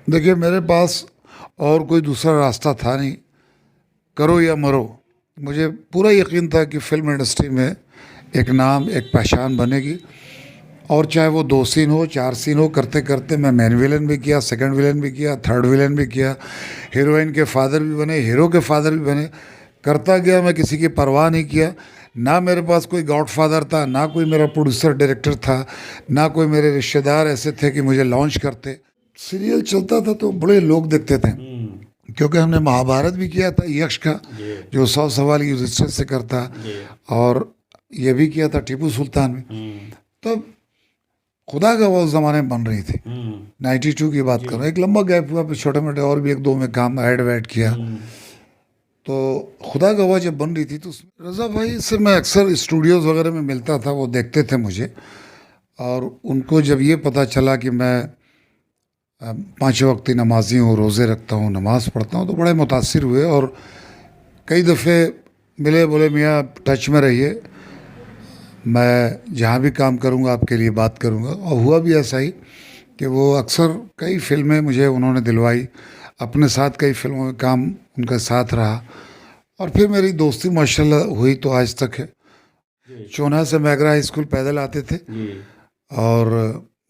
देखिए, मेरे पास और कोई दूसरा रास्ता था नहीं। करो या मरो, मुझे पूरा यकीन था कि फिल्म इंडस्ट्री में एक नाम, एक पहचान बनेगी। और चाहे वो 2 सीन हो, 4 सीन हो, करते करते मैं मेन विलन भी किया, सेकंड विलन भी किया, थर्ड विलन भी किया, हीरोइन के फादर भी बने, हीरो के फादर भी बने। करता गया, मैं किसी की परवाह नहीं किया। ना मेरे पास कोई गॉडफादर था, ना कोई मेरा प्रोड्यूसर डायरेक्टर था, ना कोई मेरे रिश्तेदार ऐसे थे कि मुझे लॉन्च करते। सीरियल चलता था तो बड़े लोग देखते थे, क्योंकि हमने महाभारत भी किया था यक्ष का, जो 100 सवाल युधिष्ठिर से करता, और ये भी किया था टीपू सुल्तान में। तब खुदा का वो उस जमाने में बन रही थी, 92 की बात कर रहा हूँ। एक लंबा गैप हुआ, फिर छोटे मोटे और भी 1-2 में काम ऐड वैड किया। तो खुदा गवाह जब बन रही थी तो रज़ा भाई से मैं अक्सर स्टूडियोज़ वगैरह में मिलता था, वो देखते थे मुझे। और उनको जब ये पता चला कि मैं 5 वक्ती नमाजी हूँ, रोज़े रखता हूँ, नमाज़ पढ़ता हूँ, तो बड़े मुतासिर हुए। और कई दफ़े मिले, बोले मियाँ टच में रहिए, मैं जहाँ भी काम करूँगा आपके लिए बात करूँगा। और हुआ भी ऐसा ही कि वो अक्सर कई फिल्में मुझे उन्होंने दिलवाई, अपने साथ कई फिल्मों में काम उनका साथ रहा। और फिर मेरी दोस्ती माशाल्लाह हुई तो आज तक है। चोना से मैगरा हाई स्कूल पैदल आते थे और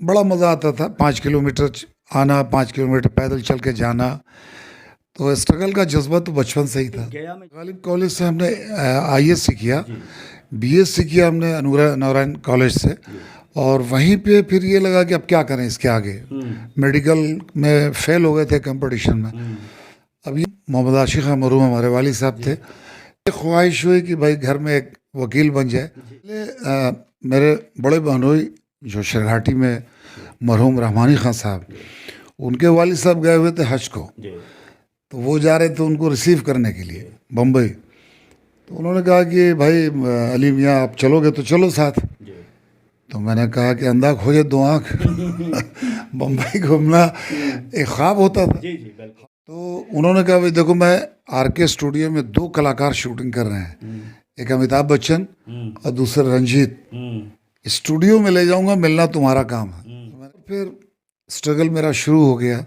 बड़ा मज़ा आता था। 5 किलोमीटर आना, 5 किलोमीटर पैदल चल के जाना। तो स्ट्रगल का जज्बा तो बचपन से ही था। गालिब कॉलेज से हमने ISC किया, BSc किया हमने अनुरा नारायण कॉलेज से। और वहीं पे फिर ये लगा कि अब क्या करें इसके आगे। मेडिकल में फेल हो गए थे कंपटीशन में। अभी मोहम्मद आशिक खां मरहूम हमारे वाली साहब थे। ख्वाहिश हुई कि भाई घर में एक वकील बन जाए। मेरे बड़े बहनोई जो शरघाटी में मरहूम रहमानी खां साहब, उनके वालिद साहब गए हुए थे हज को, तो वो जा रहे थे उनको रिसीव करने के लिए बम्बई। तो उन्होंने कहा कि भाई अली मियाँ आप चलोगे तो चलो साथ। तो मैंने कहा कि अंधा खोजे 2 आँख बम्बई घूमना एक ख्वाब होता था। तो उन्होंने कहा भाई देखो, मैं RK स्टूडियो में 2 कलाकार शूटिंग कर रहे हैं, एक अमिताभ बच्चन और दूसरा रंजीत। स्टूडियो में ले जाऊंगा, मिलना तुम्हारा काम है। फिर स्ट्रगल मेरा शुरू हो गया।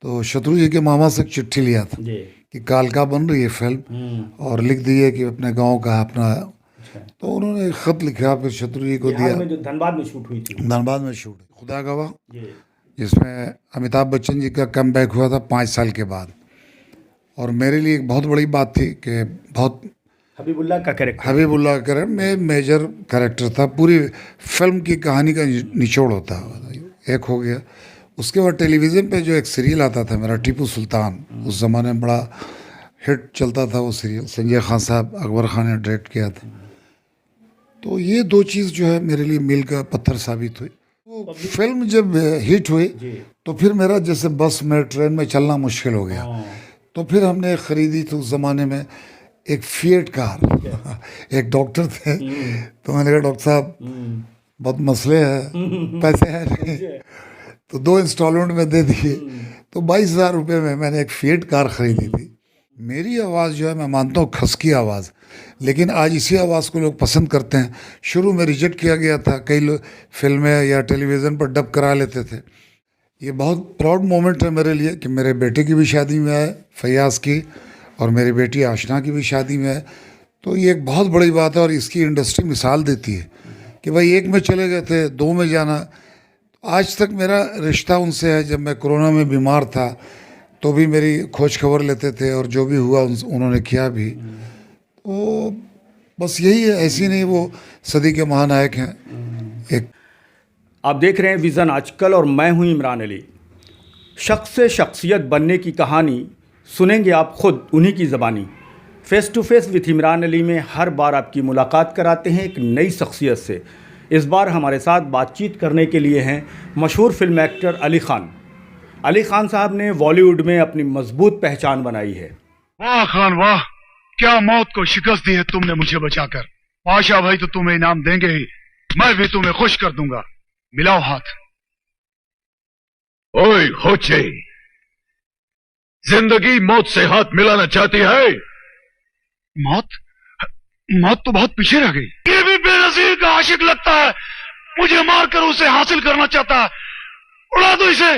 तो शत्रु जी के मामा से एक चिट्ठी लिया था कि कालका बन रही है फिल्म, और लिख दिए कि अपने गांव का अपना। तो उन्होंने एक खत लिखा, फिर शत्रु जी को दिया। में जो धनबाद में शूट हुई थी, धनबाद में शूट खुदा गवाह, जिसमें अमिताभ बच्चन जी का कम बैक हुआ था 5 साल के बाद। और मेरे लिए एक बहुत बड़ी बात थी कि बहुत हबीबुल्लाह का कैरेक्टर में मेजर कैरेक्टर था। पूरी फिल्म की कहानी का निचोड़ होता एक हो गया। उसके बाद टेलीविज़न पे जो एक सीरियल आता था मेरा, टीपू सुल्तान, उस ज़माने में बड़ा हिट चलता था वो सीरियल। संजय खान साहब, अकबर खान ने डायरेक्ट किया था। तो ये 2 चीज़ जो है मेरे लिए मील का पत्थर साबित हुई। वो फिल्म जब हिट हुई तो फिर मेरा जैसे बस में, ट्रेन में चलना मुश्किल हो गया। तो फिर हमने खरीदी थी उस ज़माने में एक फिएट कार। एक डॉक्टर थे, तो मैंने कहा डॉक्टर साहब बहुत मसले हैं, पैसे हैं नहीं, तो 2 इंस्टॉलमेंट में दे दिए। तो 22,000 रुपये में मैंने एक फिएट कार खरीदी थी। मेरी आवाज़ जो है, मैं मानता हूँ खसकी आवाज़, लेकिन आज इसी आवाज़ को लोग पसंद करते हैं। शुरू में रिजेक्ट किया गया था, कई लोग फिल्में या टेलीविज़न पर डब करा लेते थे। ये बहुत प्राउड मोमेंट है मेरे लिए कि मेरे बेटे की भी शादी में है, फैयाज़ की, और मेरी बेटी आशना की भी शादी में है। तो ये एक बहुत बड़ी बात है। और इसकी इंडस्ट्री मिसाल देती है कि भाई 1 में चले गए थे, 2 में जाना। आज तक मेरा रिश्ता उनसे है। जब मैं कोरोना में बीमार था तो भी मेरी खोज खबर लेते थे, और जो भी हुआ उन्होंने किया भी। तो बस यही है, ऐसी नहीं वो सदी के महानायक हैं। एक आप देख रहे हैं विज़न आजकल और मैं हूं इमरान अली। शख्स से शख्सियत बनने की कहानी सुनेंगे आप खुद उन्हीं की ज़बानी। Face to face with Imran Ali में हर बार आपकी मुलाकात कराते हैं एक नई शख्सियत से। इस बार हमारे साथ बातचीत करने के लिए हैं मशहूर फिल्म एक्टर अली खान। अली खान साहब ने बॉलीवुड में अपनी मजबूत पहचान बनाई है। वाह खान वाह, क्या मौत को शिकस्त दी है तुमने मुझे बचाकर। पाशा भाई तो तुम्हें इनाम देंगे ही, मैं भी तुम्हें खुश कर दूंगा। मिलाओ हाथ। ओए होचे, जिंदगी मौत से हाथ मिलाना चाहती है? मौत तो बहुत पीछे रह गई। ये भी बेनजीर का आशिक लगता है, मुझे मारकर उसे हासिल करना चाहता है। उड़ा दो इसे।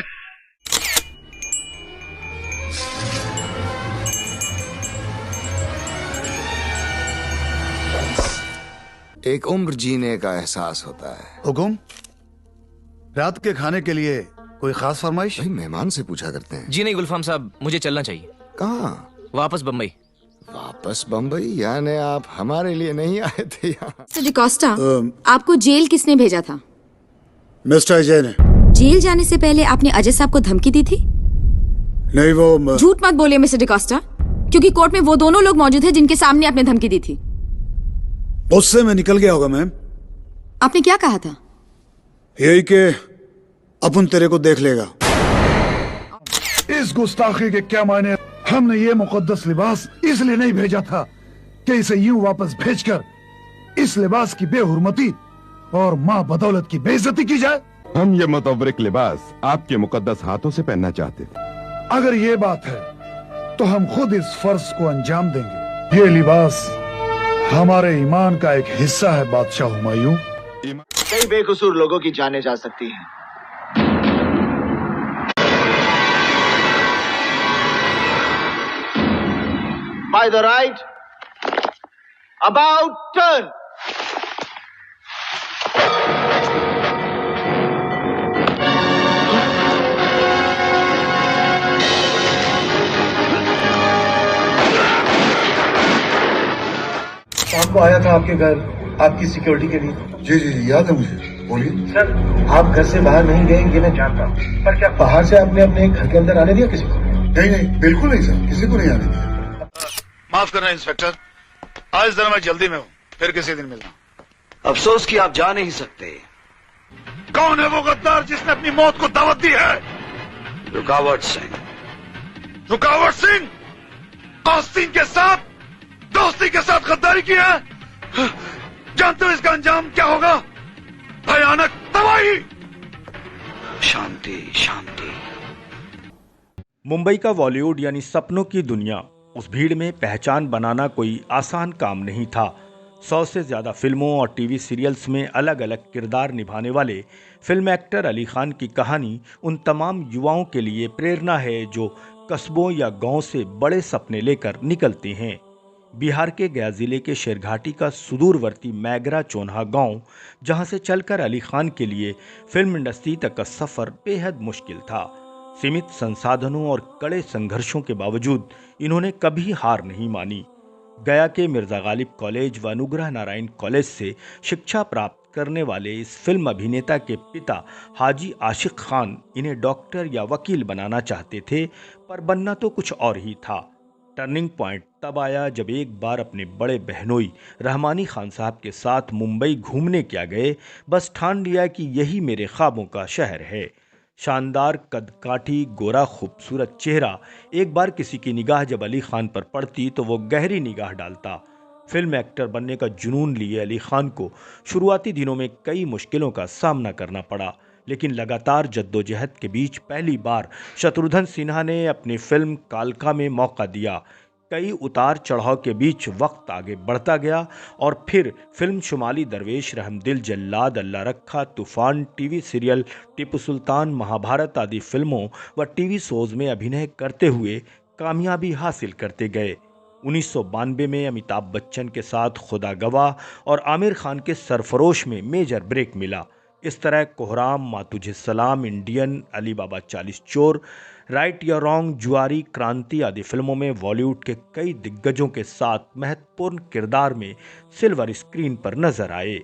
एक उम्र जीने का एहसास होता है। हुकुम, रात के खाने के लिए कोई खास फरमाइश? भाई मेहमान से पूछा करते हैं। जी नहीं गुलफाम साहब, मुझे चलना चाहिए। कहाँ? वापस बम्बई। वापस बम्बई? यानी आप हमारे लिए नहीं आए थे यहाँ? मिस्टर डिकोस्टा, आपको जेल किसने भेजा था? मिस्टर अजय ने। जेल जाने से पहले आपने अजय साहब को धमकी दी थी? नहीं, वो झूठ मत बोलिए मिस्टर डिकोस्टा, क्योंकि कोर्ट में वो दोनों लोग मौजूद हैं जिनके सामने आपने धमकी दी थी। उससे मैं निकल गया होगा मैम। आपने क्या कहा था? यही कि अपन तेरे को देख लेगा। इस गुस्ताखी के क्या मायने? हमने ये मुकद्दस लिबास इसलिए नहीं भेजा था कि इसे यूं वापस भेजकर इस लिबास की बेहुरमती और माँ बदौलत की बेइज्जती की जाए। हम ये मुतवरिक लिबास आपके मुकद्दस हाथों से पहनना चाहते थे। अगर ये बात है तो हम खुद इस फर्ज को अंजाम देंगे। ये लिबास हमारे ईमान का एक हिस्सा है बादशाह हुमायूं। कई बेकसूर लोगों की जानें जा सकती हैं। By the right, about turn. शाम को आया था आपके घर आपकी सिक्योरिटी के लिए। जी जी जी, याद है मुझे, बोलिए। सर, आप घर से बाहर नहीं गए ये मैं जानता हूँ, पर क्या बाहर से आपने अपने घर के अंदर आने दिया किसी को? नहीं नहीं, बिल्कुल नहीं सर, किसी को नहीं आने दिया। माफ करना इंस्पेक्टर, आज जरा मैं जल्दी में हूँ, फिर किसी दिन मिलना। अफसोस कि आप जा नहीं सकते। कौन है वो गद्दार जिसने अपनी मौत को दावत दी है? रुकावट सिंह। रुकावट सिंह आस्तीन के साथ दोस्ती के साथ गद्दारी की है। जानते हो इसका अंजाम क्या होगा? भयानक तबाही। शांति शांति। मुंबई का बॉलीवुड यानी सपनों की दुनिया, उस भीड़ में पहचान बनाना कोई आसान काम नहीं था। 100 से ज़्यादा फिल्मों और टीवी सीरियल्स में अलग अलग किरदार निभाने वाले फिल्म एक्टर अली खान की कहानी उन तमाम युवाओं के लिए प्रेरणा है जो कस्बों या गांव से बड़े सपने लेकर निकलते हैं। बिहार के गया जिले के शेरघाटी का सुदूरवर्ती मैगरा चोन्हा गांव, जहां से चलकर अली खान के लिए फिल्म इंडस्ट्री तक का सफ़र बेहद मुश्किल था। सीमित संसाधनों और कड़े संघर्षों के बावजूद इन्होंने कभी हार नहीं मानी। गया के मिर्ज़ा गालिब कॉलेज व अनुग्रह नारायण कॉलेज से शिक्षा प्राप्त करने वाले इस फिल्म अभिनेता के पिता हाजी आशिक खान इन्हें डॉक्टर या वकील बनाना चाहते थे, पर बनना तो कुछ और ही था। टर्निंग पॉइंट तब आया जब एक बार अपने बड़े बहनोई रहमानी खान साहब के साथ मुंबई घूमने क्या गए, बस ठान लिया कि यही मेरे ख्वाबों का शहर है। शानदार कदकाठी गोरा खूबसूरत चेहरा, एक बार किसी की निगाह जब अली खान पर पड़ती तो वो गहरी निगाह डालता। फिल्म एक्टर बनने का जुनून लिए अली खान को शुरुआती दिनों में कई मुश्किलों का सामना करना पड़ा, लेकिन लगातार जद्दोजहद के बीच पहली बार शत्रुघ्न सिन्हा ने अपनी फिल्म कालका में मौका दिया। कई उतार चढ़ाव के बीच वक्त आगे बढ़ता गया और फिर फिल्म शुमाली दरवेश, रहमदिल, जल्लाद, अल्लाह रखा, तूफान, टीवी सीरियल टीपू सुल्तान, महाभारत आदि फिल्मों व टीवी शोज में अभिनय करते हुए कामयाबी हासिल करते गए। 1992 में अमिताभ बच्चन के साथ खुदा गवाह और आमिर खान के सरफरोश में मेजर ब्रेक मिला। इस तरह कोहराम, माँ तुझे सलाम, इंडियन, अली बाबा 40 चोर, राइट या रॉन्ग, जुआरी, क्रांति आदि फिल्मों में बॉलीवुड के कई दिग्गजों के साथ महत्वपूर्ण किरदार में सिल्वर स्क्रीन पर नजर आए।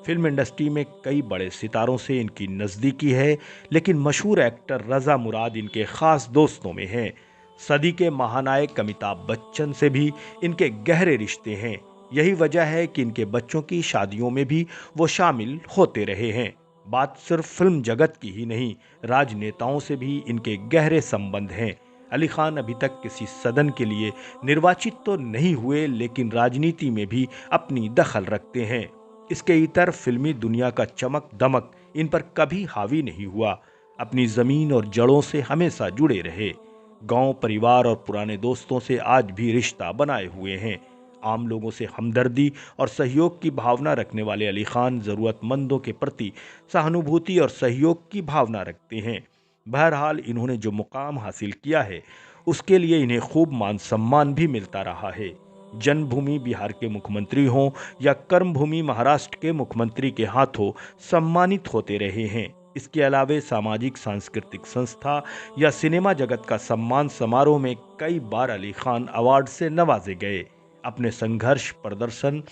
फिल्म इंडस्ट्री में कई बड़े सितारों से इनकी नज़दीकी है, लेकिन मशहूर एक्टर रज़ा मुराद इनके खास दोस्तों में हैं। सदी के महानायक अमिताभ बच्चन से भी इनके गहरे रिश्ते हैं। यही वजह है कि इनके बच्चों की शादियों में भी वो शामिल होते रहे हैं। बात सिर्फ फिल्म जगत की ही नहीं, राजनेताओं से भी इनके गहरे संबंध हैं। अली खान अभी तक किसी सदन के लिए निर्वाचित तो नहीं हुए, लेकिन राजनीति में भी अपनी दखल रखते हैं। इसके इतर फिल्मी दुनिया का चमक दमक इन पर कभी हावी नहीं हुआ। अपनी ज़मीन और जड़ों से हमेशा जुड़े रहे। गांव, परिवार और पुराने दोस्तों से आज भी रिश्ता बनाए हुए हैं। आम लोगों से हमदर्दी और सहयोग की भावना रखने वाले अली खान ज़रूरतमंदों के प्रति सहानुभूति और सहयोग की भावना रखते हैं। बहरहाल इन्होंने जो मुकाम हासिल किया है उसके लिए इन्हें खूब मान सम्मान भी मिलता रहा है। जन्मभूमि बिहार के मुख्यमंत्री हों या कर्मभूमि महाराष्ट्र के मुख्यमंत्री के हाथों सम्मानित होते रहे हैं। इसके अलावे सामाजिक सांस्कृतिक संस्था या सिनेमा जगत का सम्मान समारोह में कई बार अली खान अवार्ड से नवाजे गए। अपने संघर्ष, प्रदर्शन,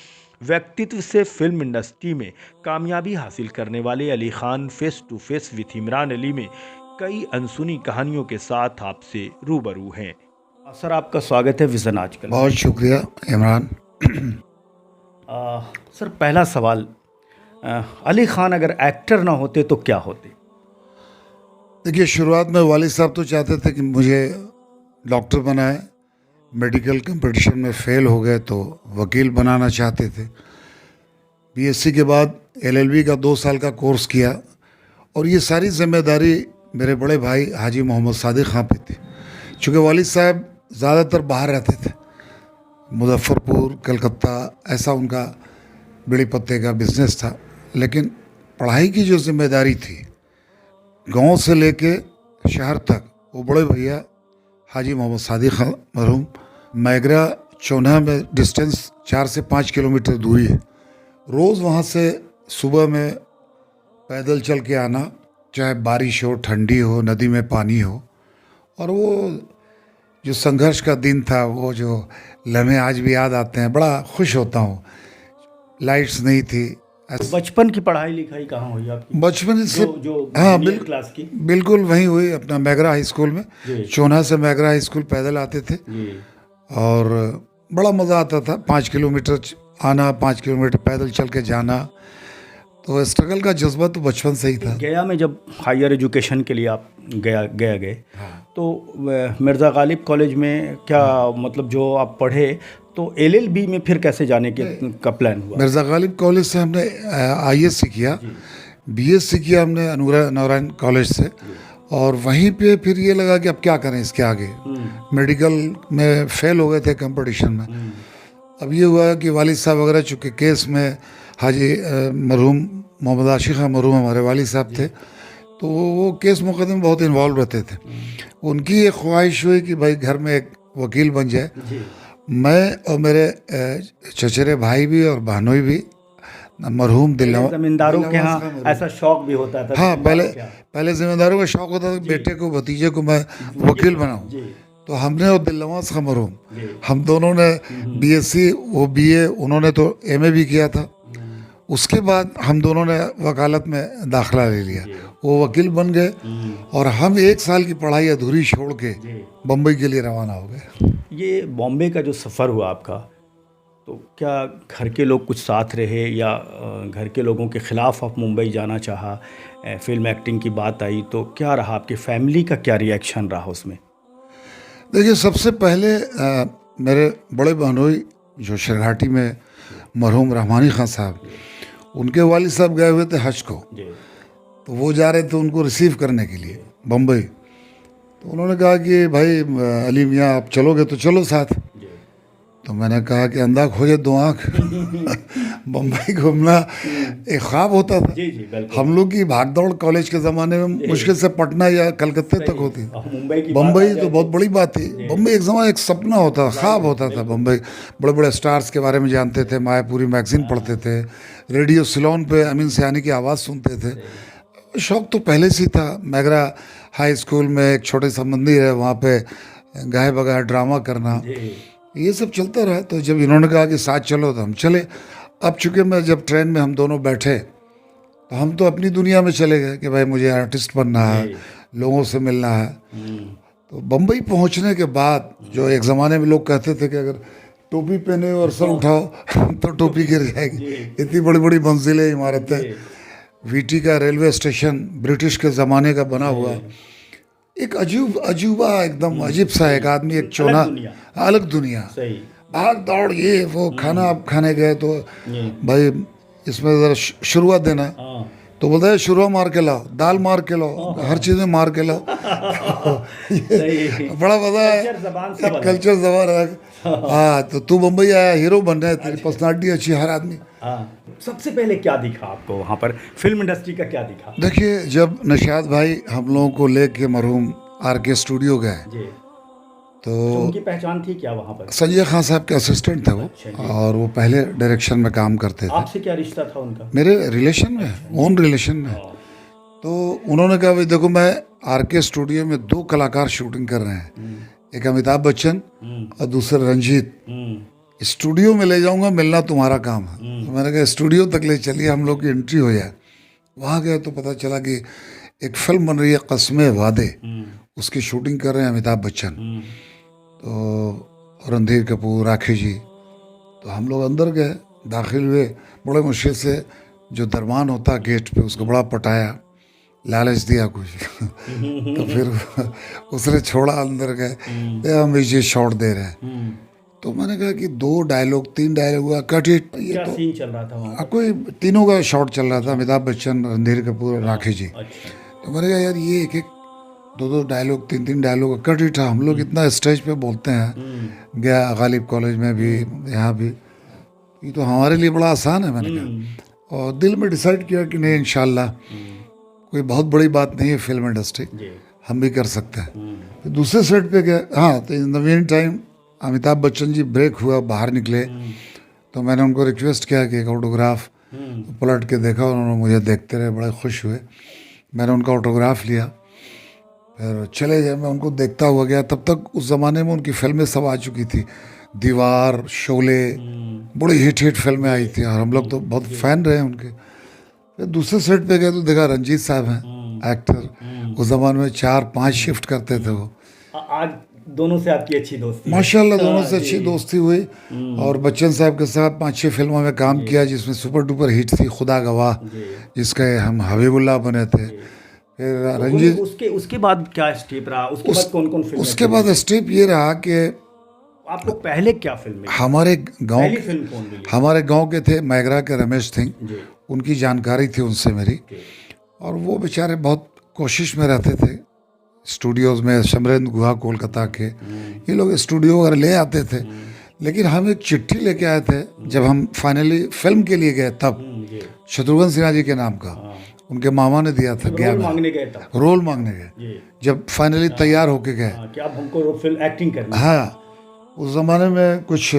व्यक्तित्व से फिल्म इंडस्ट्री में कामयाबी हासिल करने वाले Ali Khan face to face with Imran Ali में कई अनसुनी कहानियों के साथ आपसे रूबरू हैं। सर, आपका स्वागत है विजन आजकल। बहुत शुक्रिया इमरान। सर, पहला सवाल, अली खान अगर एक्टर ना होते तो क्या होते? देखिए, शुरुआत में वालिद साहब तो चाहते थे कि मुझे डॉक्टर बनाए, मेडिकल कंपटीशन में फेल हो गए तो वकील बनाना चाहते थे। बीएससी के बाद एलएलबी का 2 साल का कोर्स किया और ये सारी जिम्मेदारी मेरे बड़े भाई हाजी मोहम्मद सादिक खां पे थी। चूँकि वालिद साहब ज़्यादातर बाहर रहते थे, मुजफ्फरपुर, कलकत्ता, ऐसा उनका बीड़ी पत्ते का बिजनेस था। लेकिन पढ़ाई की जो जिम्मेदारी थी गांव से लेके शहर तक, वो बड़े भैया हाजी मोहम्मद सादिक खां मरहूम, मैगरा चौन्हा में डिस्टेंस 4 से 5 किलोमीटर दूरी है। रोज़ वहाँ से सुबह में पैदल चल के आना, चाहे बारिश हो, ठंडी हो, नदी में पानी हो, और वो जो संघर्ष का दिन था, वो जो लम्हे आज भी याद आते हैं, बड़ा खुश होता हूँ। लाइट्स नहीं थी। बचपन की पढ़ाई लिखाई कहाँ हुई आपकी? बचपन से जो हाँ, क्लास की? बिल्कुल वहीं हुई, अपना मैगरा हाई स्कूल में। चौन्हा से मैगरा हाई स्कूल पैदल आते थे और बड़ा मज़ा आता था। 5 किलोमीटर आना, 5 किलोमीटर पैदल चल के जाना, तो स्ट्रगल का जज्बा तो बचपन से ही था। गया में जब हायर एजुकेशन के लिए आप गए तो मिर्ज़ा गालिब कॉलेज में क्या, मतलब जो आप पढ़े, तो एलएलबी में फिर कैसे जाने का प्लान हुआ? मिर्ज़ा गालिब कॉलेज से हमने आईएससी किया, बीएससी किया हमने अनूरा नारायण कॉलेज से, और वहीं पे फिर ये लगा कि अब क्या करें इसके आगे। मेडिकल में फेल हो गए थे कंपटीशन में। अब ये हुआ कि वालिद साहब वगैरह, चूँकि केस में हाजी मरहूम मोहम्मद आशिक खां मरहूम हमारे वालिद साहब थे, तो वो केस मुकदमे में बहुत इन्वॉल्व रहते थे। उनकी ये ख्वाहिश हुई कि भाई घर में एक वकील बन जाए। मैं और मेरे चचेरे भाई भी और बहनोई भी मरहूम जमींदारों के यहाँ ऐसा शौक भी होता था। हाँ, पहले जिम्मेदारों का शौक होता था कि बेटे को, भतीजे को मैं वकील बनाऊं। तो हमने और दिलनवाज खां मरहूम, हम दोनों ने बीएससी, वो बीए, उन्होंने तो एमए भी किया था। उसके बाद हम दोनों ने वकालत में दाखिला ले लिया, वो वकील बन गए और हम 1 साल की पढ़ाई अधूरी छोड़ के बम्बई के लिए रवाना हो गए। ये बॉम्बे का जो सफ़र हुआ आपका, तो क्या घर के लोग कुछ साथ रहे या घर के लोगों के ख़िलाफ़ आप मुंबई जाना चाहा? फिल्म एक्टिंग की बात आई तो क्या रहा, आपकी फैमिली का क्या रिएक्शन रहा उसमें? देखिए, सबसे पहले मेरे बड़े बहनोई जो शरघाटी में मरहूम रहमानी खां साहब, उनके वालिद साहब गए हुए थे हज को, तो वो जा रहे थे उनको रिसीव करने के लिए बम्बई। तो उन्होंने कहा कि भाई अली मियाँ आप चलोगे तो चलो साथ। तो मैंने कहा कि अंधा खोजे 2 आँख। बम्बई घूमना एक ख्वाब होता था। हम लोग की भागदौड़ कॉलेज के ज़माने में मुश्किल से पटना या कलकत्ते तक होती। बम्बई तो बहुत बड़ी बात थी। बम्बई एक ज़माना एक सपना होता, ख्वाब होता था। बम्बई बड़े बड़े स्टार्स के बारे में जानते थे, मायापुरी मैगज़ीन पढ़ते थे, रेडियो सिलोन पे अमीन सयानी की आवाज़ सुनते थे। शौक़ तो पहले से ही था। मैगरा हाई स्कूल में एक छोटे सा मंदिर है, वहाँ पे गाए बगाए ड्रामा करना, ये सब चलता रहा। तो जब इन्होंने कहा कि साथ चलो तो हम चले। अब चूँकि मैं जब ट्रेन में हम दोनों बैठे तो हम तो अपनी दुनिया में चले गए कि भाई मुझे आर्टिस्ट बनना है, लोगों से मिलना है। तो बम्बई पहुंचने के बाद जो एक ज़माने में लोग कहते थे कि अगर टोपी पहने और सर उठाओ तो टोपी गिर जाएगी, इतनी बड़ी बड़ी मंजिलें, इमारतें, वीटी का रेलवे स्टेशन ब्रिटिश के ज़माने का बना हुआ, एक अजूबा एकदम अजीब सा। एक आदमी, एक चोना, अलग दुनिया, भाग दौड़, ये वो। खाना आप खाने गए तो भाई इसमें ज़रा शुरुआत देना, तो बोलता है शुरुआत मार के लाओ, दाल मार के लाओ, हर चीज़ में मार के लाओ। बड़ा मज़ा है, कल्चर ज़बान है। हाँ, तो तू मुंबई आया, हीरो बन रहा है, तेरी पर्सनालिटी अच्छी, हर आदमी। सबसे पहले क्या दिखा आपको वहाँ पर, फिल्म इंडस्ट्री का क्या दिखा? देखिए, जब नशाद भाई हम लोगों को लेके मरहूम आरके स्टूडियो गए तो उनकी पहचान थी क्या वहाँ पर? संजय खान साहब के असिस्टेंट थे वो, और वो पहले डायरेक्शन में काम करते थे। आपसे क्या रिश्ता था उनका? मेरे रिलेशन में, ओन रिलेशन में। तो उन्होंने कहा भाई देखो, मैं आरके स्टूडियो में 2 कलाकार शूटिंग कर रहे हैं, एक अमिताभ बच्चन और दूसरा रंजीत। स्टूडियो में ले जाऊंगा, मिलना तुम्हारा काम है। तो मैंने कहा स्टूडियो तक ले चलिए, हम लोग की एंट्री हो जाए। वहाँ गए तो पता चला कि एक फिल्म बन रही है कस्मे वादे, उसकी शूटिंग कर रहे हैं अमिताभ बच्चन, तो रणधीर कपूर, राखी जी। तो हम लोग अंदर गए, दाखिल हुए, बड़े मुश्किल से जो दरबान होता गेट पे उसको बड़ा पटाया, लालच दिया कुछ तो फिर उसने छोड़ा, अंदर गए, हम ये शॉट दे रहे हैं। तो मैंने कहा कि 2 डायलॉग 3 डायलॉग हुआ, कट इट। ये क्या तो सीन चल रहा था वहाँ? कोई तीनों का शॉट चल रहा था, अमिताभ बच्चन, रणधीर कपूर और राखी जी। अच्छा। तो मैंने कहा यार ये एक 2 डायलॉग 3 डायलॉग कट इट। हम लोग इतना स्टेज पे बोलते हैं, गया गालिब कॉलेज में भी, यहाँ भी, ये तो हमारे लिए बड़ा आसान है। मैंने कहा, और दिल में डिसाइड किया कि नहीं, इंशाल्लाह कोई बहुत बड़ी बात नहीं है फिल्म इंडस्ट्री, हम भी कर सकते हैं। तो दूसरे सेट पे गए। हाँ, तो in the meantime Amitabh Bachchan ji break हुआ, बाहर निकले, तो मैंने उनको रिक्वेस्ट किया कि एक ऑटोग्राफ। पलट के देखा, उन्होंने मुझे देखते रहे, बड़े खुश हुए। मैंने उनका ऑटोग्राफ लिया, फिर चले गए। मैं उनको देखता हुआ गया। तब तक उस ज़माने में उनकी फिल्में सब आ चुकी थी, दीवार, शोले, बड़ी हिट फिल्में आई थी, और हम लोग तो बहुत फ़ैन रहे उनके। फिर दूसरे सेट पे गए तो देखा रंजीत साहब हैं एक्टर। उस ज़माने में 4-5 शिफ्ट करते थे वो। आज दोनों से आपकी अच्छी दोस्ती? माशाल्लाह दोनों से अच्छी दोस्ती हुई, और बच्चन साहब के साथ 5-6 फिल्मों में काम किया, जिसमें सुपर डुपर हिट थी खुदा गवाह, जिसके हम हबीबुल्लाह बने थे। फिर रंजीत, उसके बाद क्या स्टेप रहा? उसके बाद कौन कौन फिल्म? उसके बाद स्टेप ये रहा कि आपको पहले क्या फिल्म? हमारे गांव, पहली फिल्म कौन मिली? हमारे गांव के थे मैगरा के रमेश सिंह, उनकी जानकारी थी उनसे मेरी, और वो बेचारे बहुत कोशिश में रहते थे स्टूडियोज़ में। समरेंद्र गुहा कोलकाता के, ये लोग स्टूडियो वगैरह ले आते थे, लेकिन हम एक चिट्ठी लेके आए थे जब हम फाइनली फिल्म के लिए गए, तब शत्रुघ्न सिन्हा जी के नाम का उनके मामा ने दिया था। रोल मांगने गए था? रोल मांगने गए, जब फाइनली तैयार होके गए कि अब हमको फिल्म एक्टिंग करनी। हाँ, उस ज़माने में कुछ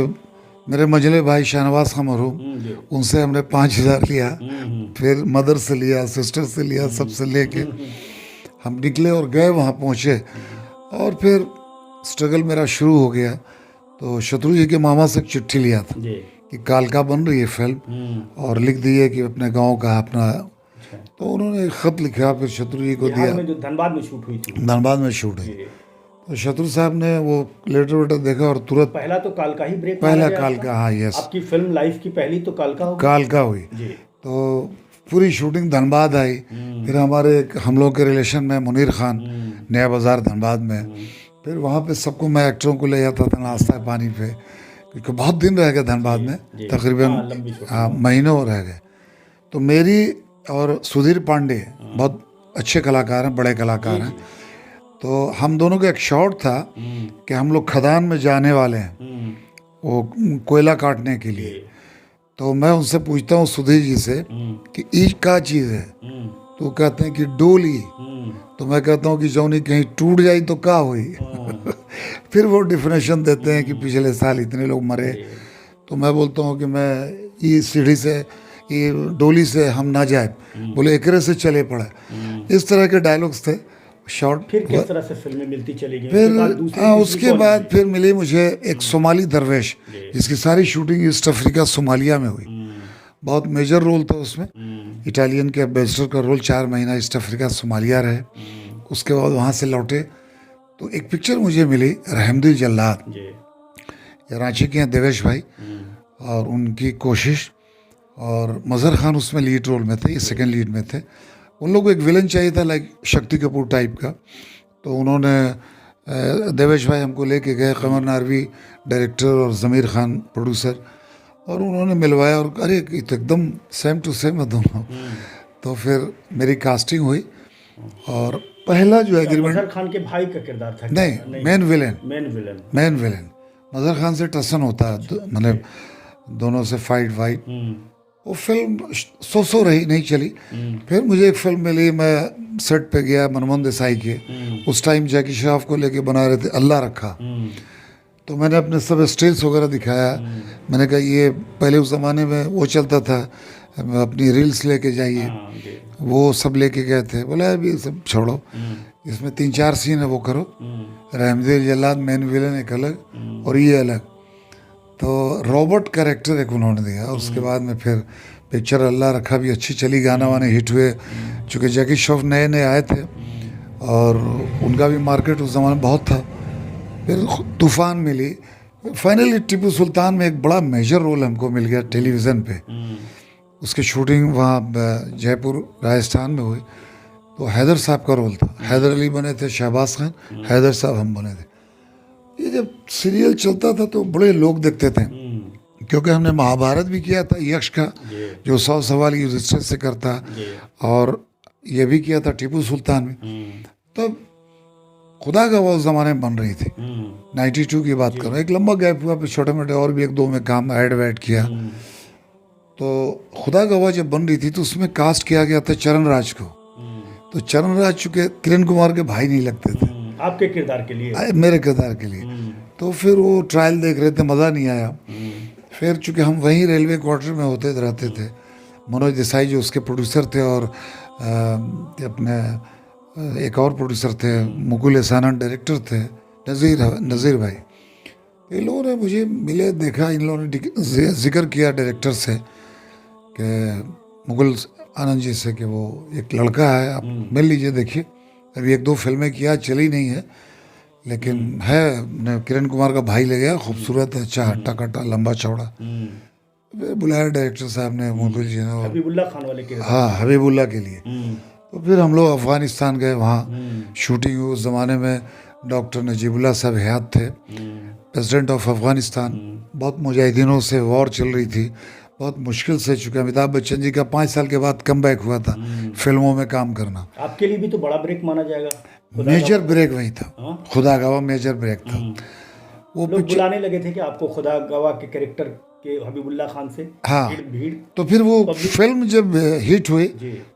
मेरे मजले भाई शाहनवाज खान मरहूम, उनसे हमने 5,000 लिया, फिर मदर से लिया, सिस्टर से लिया, सबसे लेके हम निकले और गए, वहाँ पहुँचे, और फिर स्ट्रगल मेरा शुरू हो गया। तो शत्रु जी के मामा से एक चिट्ठी लिया था कि कालका बन रही है फिल्म, और लिख दिए कि अपने गांव का अपना। तो उन्होंने एक ख़त लिखा, फिर शत्रु जी को दिया। जो धनबाद में शूट हुई थी? धनबाद में शूट हुई। तो शत्रु साहब ने वो लेटर वेटर देखा, और तुरंत पहला तो कालका ही ब्रेक, पहला कालका। हाँ, यस, आपकी फिल्म लाइफ की पहली तो कालका हो, कालका हुई। तो पूरी शूटिंग धनबाद आई। फिर हमारे हम लोग के रिलेशन में मुनीर खान, नया बाज़ार धनबाद में, फिर वहाँ पे सबको, मैं एक्टरों को ले जाता था नाश्ता पानी पे, क्योंकि बहुत दिन रह गए धनबाद में, तकरीबन महीनों रह गए। तो मेरी और सुधीर पांडे बहुत अच्छे कलाकार हैं, बड़े कलाकार हैं। तो हम दोनों का एक शॉट था कि हम लोग खदान में जाने वाले हैं वो कोयला काटने के लिए। तो मैं उनसे पूछता हूँ सुधीर जी से कि ईच क्या चीज़ है? तो कहते हैं कि डोली। तो मैं कहता हूँ कि जौनी कहीं टूट जाई तो क्या हुई? फिर वो डिफिनेशन देते हैं कि पिछले साल इतने लोग मरे। तो मैं बोलता हूँ कि मैं ये सीढ़ी से, ये डोली से हम ना जाए, बोले एकरे से चले पड़े। इस तरह के डायलॉग्स थे शॉर्ट। फिर किस तरह से फिल्में मिलती चली गई? फिर उसके बाद फिर मिली मुझे एक सोमाली दरवेश, जिसकी सारी शूटिंग ईस्ट अफ्रीका सोमालिया में हुई। बहुत मेजर रोल था उसमें, इटालियन के एम्बेसडर का रोल। 4 महीना ईस्ट अफ्रीका सोमालिया रहे, उसके बाद वहाँ से लौटे। तो एक पिक्चर मुझे मिली रहमदिल जल्लाद, रांची के हैं देवेश भाई, और उनकी कोशिश, और मज़हर खान उसमें लीड रोल में थे, ये सेकंड लीड में थे। उन लोगों को एक विलन चाहिए था, लाइक शक्ति कपूर टाइप का। तो उन्होंने देवेश भाई हमको लेके गए, कमर नारवी डायरेक्टर और ज़मीर खान प्रोड्यूसर, और उन्होंने मिलवाया, और अरे ये तो एकदम सेम टू सेम है दोनों। तो फिर मेरी कास्टिंग हुई, और पहला जो एग्रीमेंट, मज़हर खान के भाई का किरदार था? नहीं, मेन विलन। मज़हर खान से टसन होता है, मतलब दोनों से फाइट वाइट। वो फिल्म सो रही, नहीं चली। फिर मुझे एक फिल्म मिली, मैं सेट पे गया मनमोहन देसाई के, उस टाइम जैकी श्रॉफ को लेके बना रहे थे अल्लाह रखा। तो मैंने अपने सब स्टिल्स वगैरह दिखाया। मैंने कहा ये पहले उस ज़माने में वो चलता था, अपनी रील्स लेके जाइए, वो सब लेके गए थे। बोला अभी सब छोड़ो, इसमें 3-4 सीन है वो करो, रहमदिल जल्लाद मेन विलन एक अलग और ये अलग। तो रॉबर्ट कैरेक्टर एक उन्होंने दिया। उसके बाद में फिर पिक्चर अल्लाह रखा भी अच्छी चली, गाना वाने हिट हुए। चूँकि जैकी श्रॉफ नए नए आए थे और उनका भी मार्केट उस ज़माने में बहुत था। फिर तूफ़ान मिली। फाइनली टीपू सुल्तान में एक बड़ा मेजर रोल हमको मिल गया टेलीविज़न पे। उसकी शूटिंग वहाँ जयपुर राजस्थान में हुई। तो हैदर साहब का रोल था, हैदर अली बने थे, शहबाज खान, हैदर साहब हम बने थे। ये जब सीरियल चलता था तो बड़े लोग देखते थे, क्योंकि हमने महाभारत भी किया था यक्ष का, जो 100 सवाल युधिष्ठिर से करता, और ये भी किया था टीपू सुल्तान में। तब खुदा का वो ज़माने में बन रही थी, 92 की बात कर रहा हूँ। एक लंबा गैप हुआ, फिर छोटे मोटे और भी 1-2 में काम ऐड वैड किया। तो खुदा गवाह जब बन रही थी तो उसमें कास्ट किया गया था चरण राज को। तो चरण राज चूँकि किरण कुमार के भाई नहीं लगते थे आपके किरदार के लिए, मेरे किरदार के लिए। तो फिर वो ट्रायल देख रहे थे, मज़ा नहीं आया। फिर चूँकि हम वहीं रेलवे क्वार्टर में होते रहते थे, मनोज देसाई जो उसके प्रोड्यूसर थे, और अपने एक और प्रोड्यूसर थे मुकुल एहसानन डायरेक्टर थे, नज़ीर भाई। इन लोगों ने मुझे मिले, देखा, इन लोगों ने जिक्र किया डायरेक्टर से कि मुकुल आनंद जी से कि वो एक लड़का है, आप मिल लीजिए, देखिए। अभी 1-2 फिल्में किया, चली नहीं है, लेकिन है, किरण कुमार का भाई ले गया, खूबसूरत है, अच्छा हट्टा कट्टा लंबा चौड़ा। बुलाया डायरेक्टर साहब ने, मुकुल जी ने, हबीबुल्ला खान वाले के, हाँ हबीबुल्ला के लिए। तो फिर हम लोग अफ़गानिस्तान गए, वहाँ शूटिंग हुई। उस ज़माने में डॉक्टर नजीबुल्ला साहब हयात थे, प्रेसिडेंट ऑफ अफ़गानिस्तान। बहुत मुजाहिदीनों से वॉर चल रही थी, बहुत मुश्किल से, चूँकि अमिताभ बच्चन जी का 5 साल के बाद कम बैक हुआ था फिल्मों में काम करना। आपके लिए भी तो बड़ा ब्रेक माना जाएगा। मेजर ब्रेक वही था, खुदा गवाह मेजर ब्रेक था। वो लोग बुलाने लगे थे कि आपको खुदा गवाह के कैरेक्टर के हबीबुल्ला खान से। हाँ, भीड़। तो फिर वो फिल्म जब हिट हुई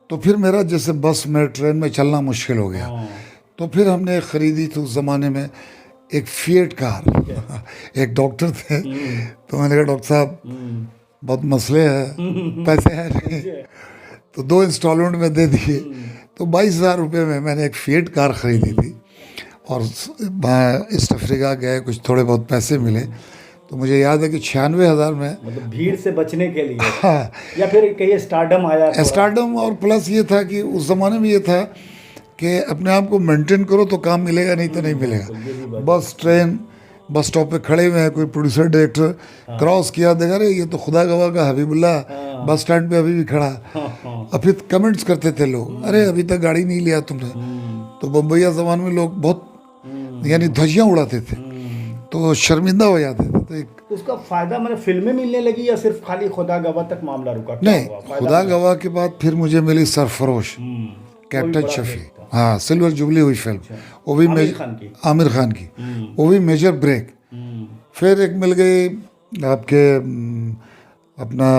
तो फिर मेरा जैसे बस में ट्रेन में चलना मुश्किल हो गया। तो फिर हमने खरीदी थी उस ज़माने में एक फिएट कार। एक डॉक्टर थे, तो मैंने कहा डॉक्टर साहब बहुत मसले हैं, पैसे हैं नहीं, तो 2 इंस्टॉलमेंट में दे दिए। तो 22,000 रुपये में मैंने एक फिएट कार ख़रीदी थी, और ईस्ट अफ्रीका गए, कुछ थोड़े बहुत पैसे मिले। तो मुझे याद है कि 96,000 में, मतलब भीड़ से बचने के लिए, हाँ, या फिर कहीं स्टारडम आया, स्टारडम, और प्लस ये था कि उस ज़माने में ये था कि अपने आप को मेंटेन करो तो काम मिलेगा, नहीं तो नहीं मिलेगा। बस ट्रेन बस स्टॉप पे खड़े हुए हैं, कोई प्रोड्यूसर डायरेक्टर क्रॉस किया, देखा रे ये तो खुदा गवाह का हबीबुल्ला बस स्टैंड पे अभी भी खड़ा। और फिर कमेंट्स करते थे लोग, अरे अभी तक गाड़ी नहीं लिया तुमने। तो बम्बईया ज़माने में लोग बहुत यानी ध्वजियाँ उड़ाते थे, तो शर्मिंदा हो जाते थे। तो एक उसका फ़ायदा मतलब फिल्में मिलने लगी, या सिर्फ खाली खुदा गवाह तक मामला रुका? नहीं, खुदा गवाह के बाद फिर मुझे मिली सरफरोश, कैप्टन शफी। हाँ, सिल्वर जुबली हुई फिल्म, वो भी आमिर खान की, वो भी मेजर ब्रेक। फिर एक मिल गई आपके अपना,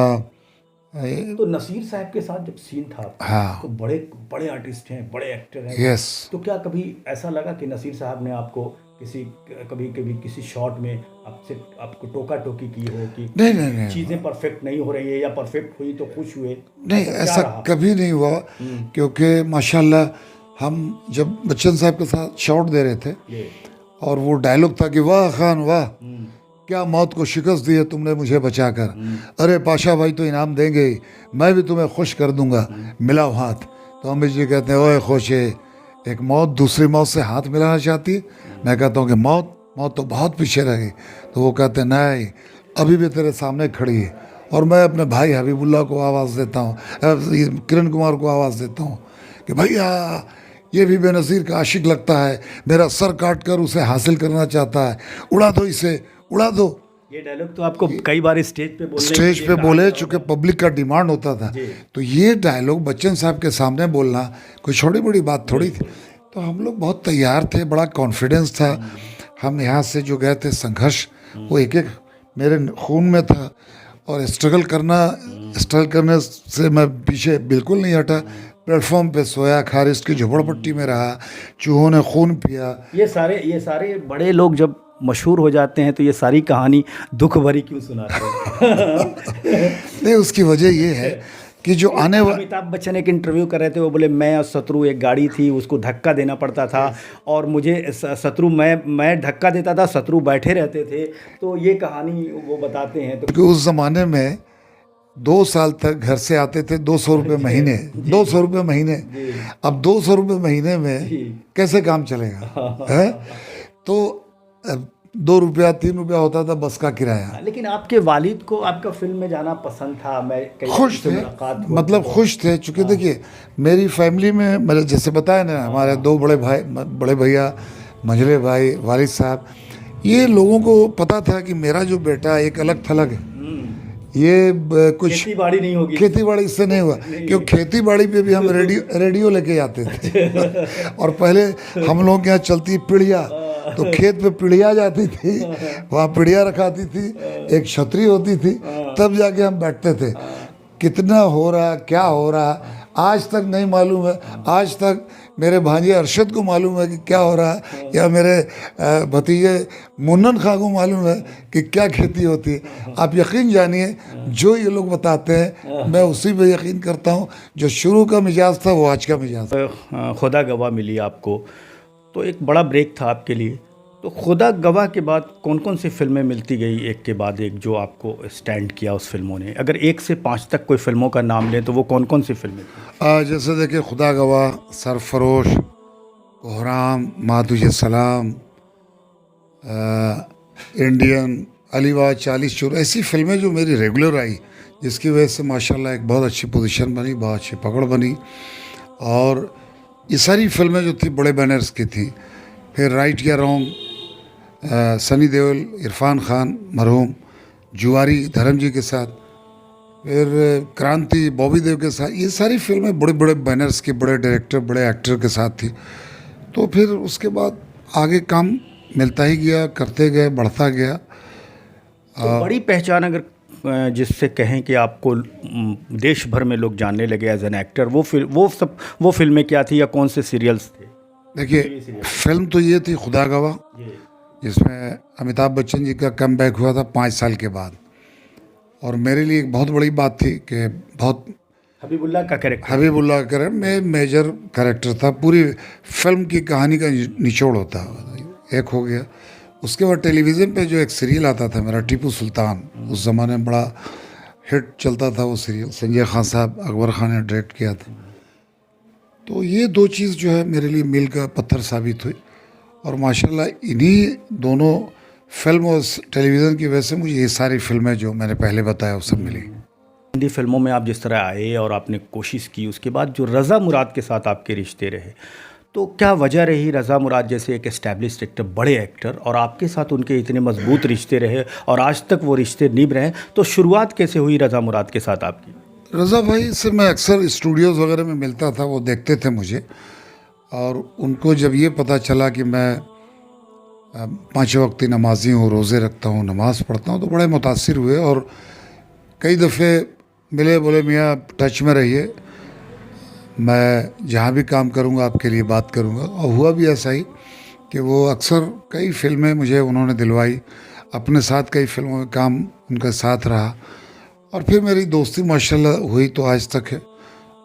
तो नसीर साहब के साथ जब सीन था, हाँ, तो बड़े बड़े आर्टिस्ट हैं, बड़े एक्टर हैं। यस। तो क्या कभी ऐसा लगा कि नसीर साहब ने आपको कभी किसी शॉट में आपको टोका टोकी की हो कि नहीं, चीज़ें परफेक्ट नहीं हो रही है, या परफेक्ट हुई तो खुश हुए? नहीं, ऐसा कभी नहीं हुआ, क्योंकि माशाल्लाह हम जब बच्चन साहब के साथ शॉट दे रहे थे, और वो डायलॉग था कि वाह खान वाह, क्या मौत को शिकस्त दी है तुमने मुझे बचाकर, अरे पाशा भाई तो इनाम देंगे, मैं भी तुम्हें खुश कर दूंगा, मिलाओ हाथ। तो अमित जी कहते हैं ओए खुशे, एक मौत दूसरी मौत से हाथ मिलाना चाहती है? मैं कहता हूँ कि मौत तो बहुत पीछे रह गई। तो वो कहते हैं नहीं, अभी भी तेरे सामने खड़ी है। और मैं अपने भाई हबीबुल्ला को आवाज़ देता हूँ, किरण कुमार को आवाज़ देता हूँ कि भैया ये भी बेनज़ीर का आशिक लगता है, मेरा सर काट कर उसे हासिल करना चाहता है, उड़ा दो इसे, उड़ा दो। ये डायलॉग तो आपको कई बार स्टेज पे बोले, चूँकि पब्लिक का डिमांड होता था। तो ये डायलॉग बच्चन साहब के सामने बोलना कोई छोटी बड़ी बात थोड़ी थी। तो हम लोग बहुत तैयार थे, बड़ा कॉन्फिडेंस था। हम यहाँ से जो गए थे संघर्ष, वो एक एक मेरे खून में था। और स्ट्रगल करने से मैं पीछे बिल्कुल नहीं हटा। प्लेटफॉर्म पे सोया, खारिश की झोपड़पट्टी में रहा, चूहों ने खून पिया। ये सारे बड़े लोग जब मशहूर हो जाते हैं तो ये सारी कहानी दुख भरी क्यों सुनाते हैं? नहीं, उसकी वजह ये है कि जो आने अमिताभ बच्चन एक इंटरव्यू कर रहे थे, वो बोले मैं और शत्रु एक गाड़ी थी, उसको धक्का देना पड़ता था और मुझे शत्रु मैं धक्का देता था, शत्रु बैठे रहते थे। तो ये कहानी वो बताते हैं। क्योंकि उस ज़माने में 2 साल तक घर से आते थे 200 रुपये महीने, 200 रुपये महीने। अब 200 रुपये महीने में कैसे काम चलेगा है? तो 2 रुपया 3 रुपया होता था बस का किराया। लेकिन आपके वालिद को आपका फिल्म में जाना पसंद था? मैं खुश थे, मतलब खुश थे, चूँकि देखिए मेरी फैमिली में, मैंने जैसे बताया ना, हमारे 2 बड़े भैया, मंझले भाई, वालिद साहब, ये लोगों को पता था कि मेरा जो बेटा एक अलग थलग है। ये कुछ खेती बाड़ी नहीं होगी, खेती बाड़ी इससे नहीं हुआ, क्योंकि खेती बाड़ी पे भी हम रेडियो लेके जाते थे और पहले हम लोग के यहाँ चलती पीढ़िया, तो खेत पे पीढ़िया जाती थी, वहाँ पीढ़िया रखाती थी, एक छतरी होती थी, तब जाके हम बैठते थे। कितना हो रहा, क्या हो रहा, आज तक नहीं मालूम है। आज तक मेरे भांजे अरशद को मालूम है कि क्या हो रहा है, या मेरे भतीजे मुन्नन खां को मालूम है कि क्या खेती होती है। आप यकीन जानिए, जो ये लोग बताते हैं मैं उसी पे यकीन करता हूँ। जो शुरू का मिजाज था वो आज का मिजाज। खुदा गवाह मिली आपको, तो एक बड़ा ब्रेक था आपके लिए। तो खुदा गवाह के बाद कौन कौन सी फिल्में मिलती गई एक के बाद एक जो आपको स्टैंड किया उस फिल्मों ने? अगर 1 से 5 तक कोई फिल्मों का नाम लें तो वो कौन कौन सी फिल्में थी? जैसे देखिए, खुदा गवाह, सरफरोश, कोहराम, माँ तुझे सलाम, इंडियन, अलीवाह, 40 चोर, ऐसी फिल्में जो मेरी रेगुलर आई, जिसकी वजह से माशाल्लाह एक बहुत अच्छी पोजीशन बनी, बहुत अच्छी पकड़ बनी। और ये सारी फिल्में जो थी बड़े बैनर्स की थी। फिर राइट या रॉन्ग, सनी देओल, इरफान खान मरहूम, जुआरी धर्म जी के साथ, फिर क्रांति बॉबी देव के साथ, ये सारी फिल्में बड़े बड़े बैनर्स के, बड़े डायरेक्टर, बड़े एक्टर के साथ थी। तो फिर उसके बाद आगे काम मिलता ही गया, करते गए, बढ़ता गया। तो बड़ी पहचान अगर जिससे कहें कि आपको देश भर में लोग जानने लगे एज एन एक्टर, वो फिल्में क्या थी या कौन से सीरियल्स थे? देखिए, फिल्म तो ये थी खुदा गवाह, जिसमें अमिताभ बच्चन जी का कम बैक हुआ था 5 साल के बाद। और मेरे लिए एक बहुत बड़ी बात थी कि बहुत हबीबुल्लाह का कैरेक्टर में मेजर कैरेक्टर था। पूरी फिल्म की कहानी का निचोड़ होता एक हो गया। उसके बाद टेलीविज़न पे जो एक सीरियल आता था मेरा, टीपू सुल्तान, उस ज़माने में बड़ा हिट चलता था वो सीरियल, संजय खान साहब, अकबर खान ने डायरेक्ट किया था। तो ये 2 चीज़ जो है मेरे लिए मील का पत्थर साबित हुई। और माशाल्लाह इन्हीं दोनों फिल्म और टेलीविज़न की वजह से मुझे ये सारी फिल्में जो मैंने पहले बताया वो सब मिली। हिंदी फिल्मों में आप जिस तरह आए और आपने कोशिश की, उसके बाद जो रज़ा मुराद के साथ आपके रिश्ते रहे, तो क्या वजह रही रज़ा मुराद जैसे एक एस्टैब्लिश्ड एक्टर, बड़े एक्टर, और आपके साथ उनके इतने मजबूत रिश्ते रहे और आज तक वो रिश्ते निभ रहे हैं? तो शुरुआत कैसे हुई रज़ा मुराद के साथ आपकी? रज़ा भाई से मैं अक्सर स्टूडियोज़ वगैरह में मिलता था, वो देखते थे मुझे, और उनको जब ये पता चला कि मैं 5 वक्ती नमाजी हूँ, रोज़े रखता हूँ, नमाज़ पढ़ता हूँ, तो बड़े मुतासिर हुए। और कई दफ़े मिले, बोले मियाँ टच में रहिए, मैं जहाँ भी काम करूँगा आपके लिए बात करूँगा। और हुआ भी ऐसा ही कि वो अक्सर कई फिल्में मुझे उन्होंने दिलवाई, अपने साथ कई फिल्मों में काम उनके साथ रहा। और फिर मेरी दोस्ती माशाल्लाह हुई तो आज तक है,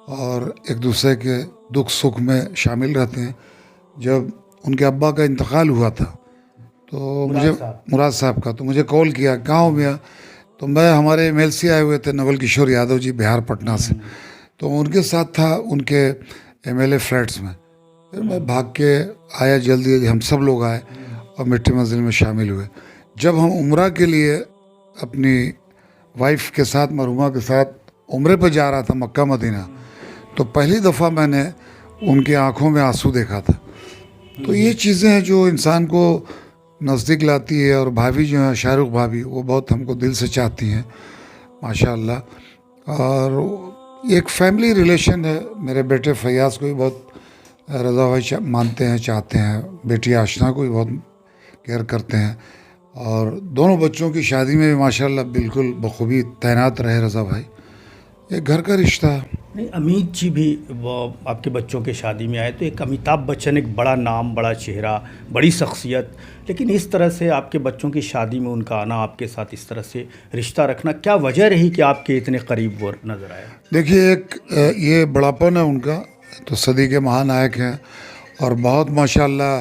और एक दूसरे के दुख सुख में शामिल रहते हैं। जब उनके अब्बा का इंतकाल हुआ था तो मुझे, मुराद साहब का, तो मुझे कॉल किया, गाँव में, तो मैं, हमारे MLC आए हुए थे नवल किशोर यादव जी, बिहार पटना से, तो उनके साथ था उनके MLA फ्लैट्स में। फिर मैं भाग के आया जल्दी, हम सब लोग आए और मिट्टी मंजिल में शामिल हुए। जब हम उम्रा के लिए अपनी वाइफ के साथ, मरहुमा के साथ उम्रे पर जा रहा था मक्का मदीना, तो पहली दफ़ा मैंने उनकी आंखों में आंसू देखा था। तो ये चीज़ें हैं जो इंसान को नज़दीक लाती है। और भाभी जो है शाहरुख भाभी, वो बहुत हमको दिल से चाहती हैं माशाल्लाह। और एक फैमिली रिलेशन है। मेरे बेटे फैयाज़ को भी बहुत रज़ा भाई मानते हैं, चाहते हैं। बेटी आशना को भी बहुत केयर करते हैं। और दोनों बच्चों की शादी में भी माशाल्लाह बिल्कुल बखूबी तैनात रहे रज़ा भाई। एक घर का रिश्ता। नहीं, अमित जी भी वो आपके बच्चों के शादी में आए तो एक अमिताभ बच्चन, एक बड़ा नाम, बड़ा चेहरा, बड़ी शख्सियत, लेकिन इस तरह से आपके बच्चों की शादी में उनका आना, आपके साथ इस तरह से रिश्ता रखना, क्या वजह रही कि आपके इतने करीब वो नज़र आया? देखिए, एक ये बड़ापन है उनका, तो सदी के महानायक हैं और बहुत माशाल्लाह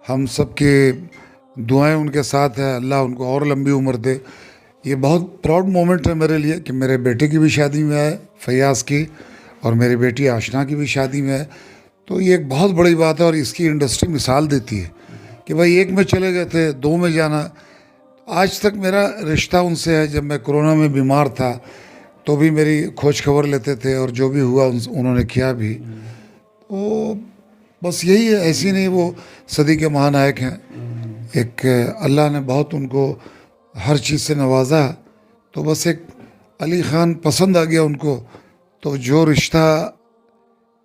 हम सब की दुआएं उनके साथ है, अल्लाह उनको और लंबी उम्र दे। ये बहुत प्राउड मोमेंट है मेरे लिए कि मेरे बेटे की भी शादी में आए, फैयाज़ की, और मेरी बेटी आशना की भी शादी में है। तो ये एक बहुत बड़ी बात है और इसकी इंडस्ट्री मिसाल देती है कि भाई एक में चले गए थे, दो में जाना। आज तक मेरा रिश्ता उनसे है। जब मैं कोरोना में बीमार था तो भी मेरी खोज खबर लेते थे और जो भी हुआ उन्होंने किया भी। तो बस यही है, ऐसी नहीं वो सदी के महानायक हैं। एक अल्लाह ने बहुत उनको हर चीज़ से नवाजा, तो बस एक अली ख़ान पसंद आ गया उनको। तो जो रिश्ता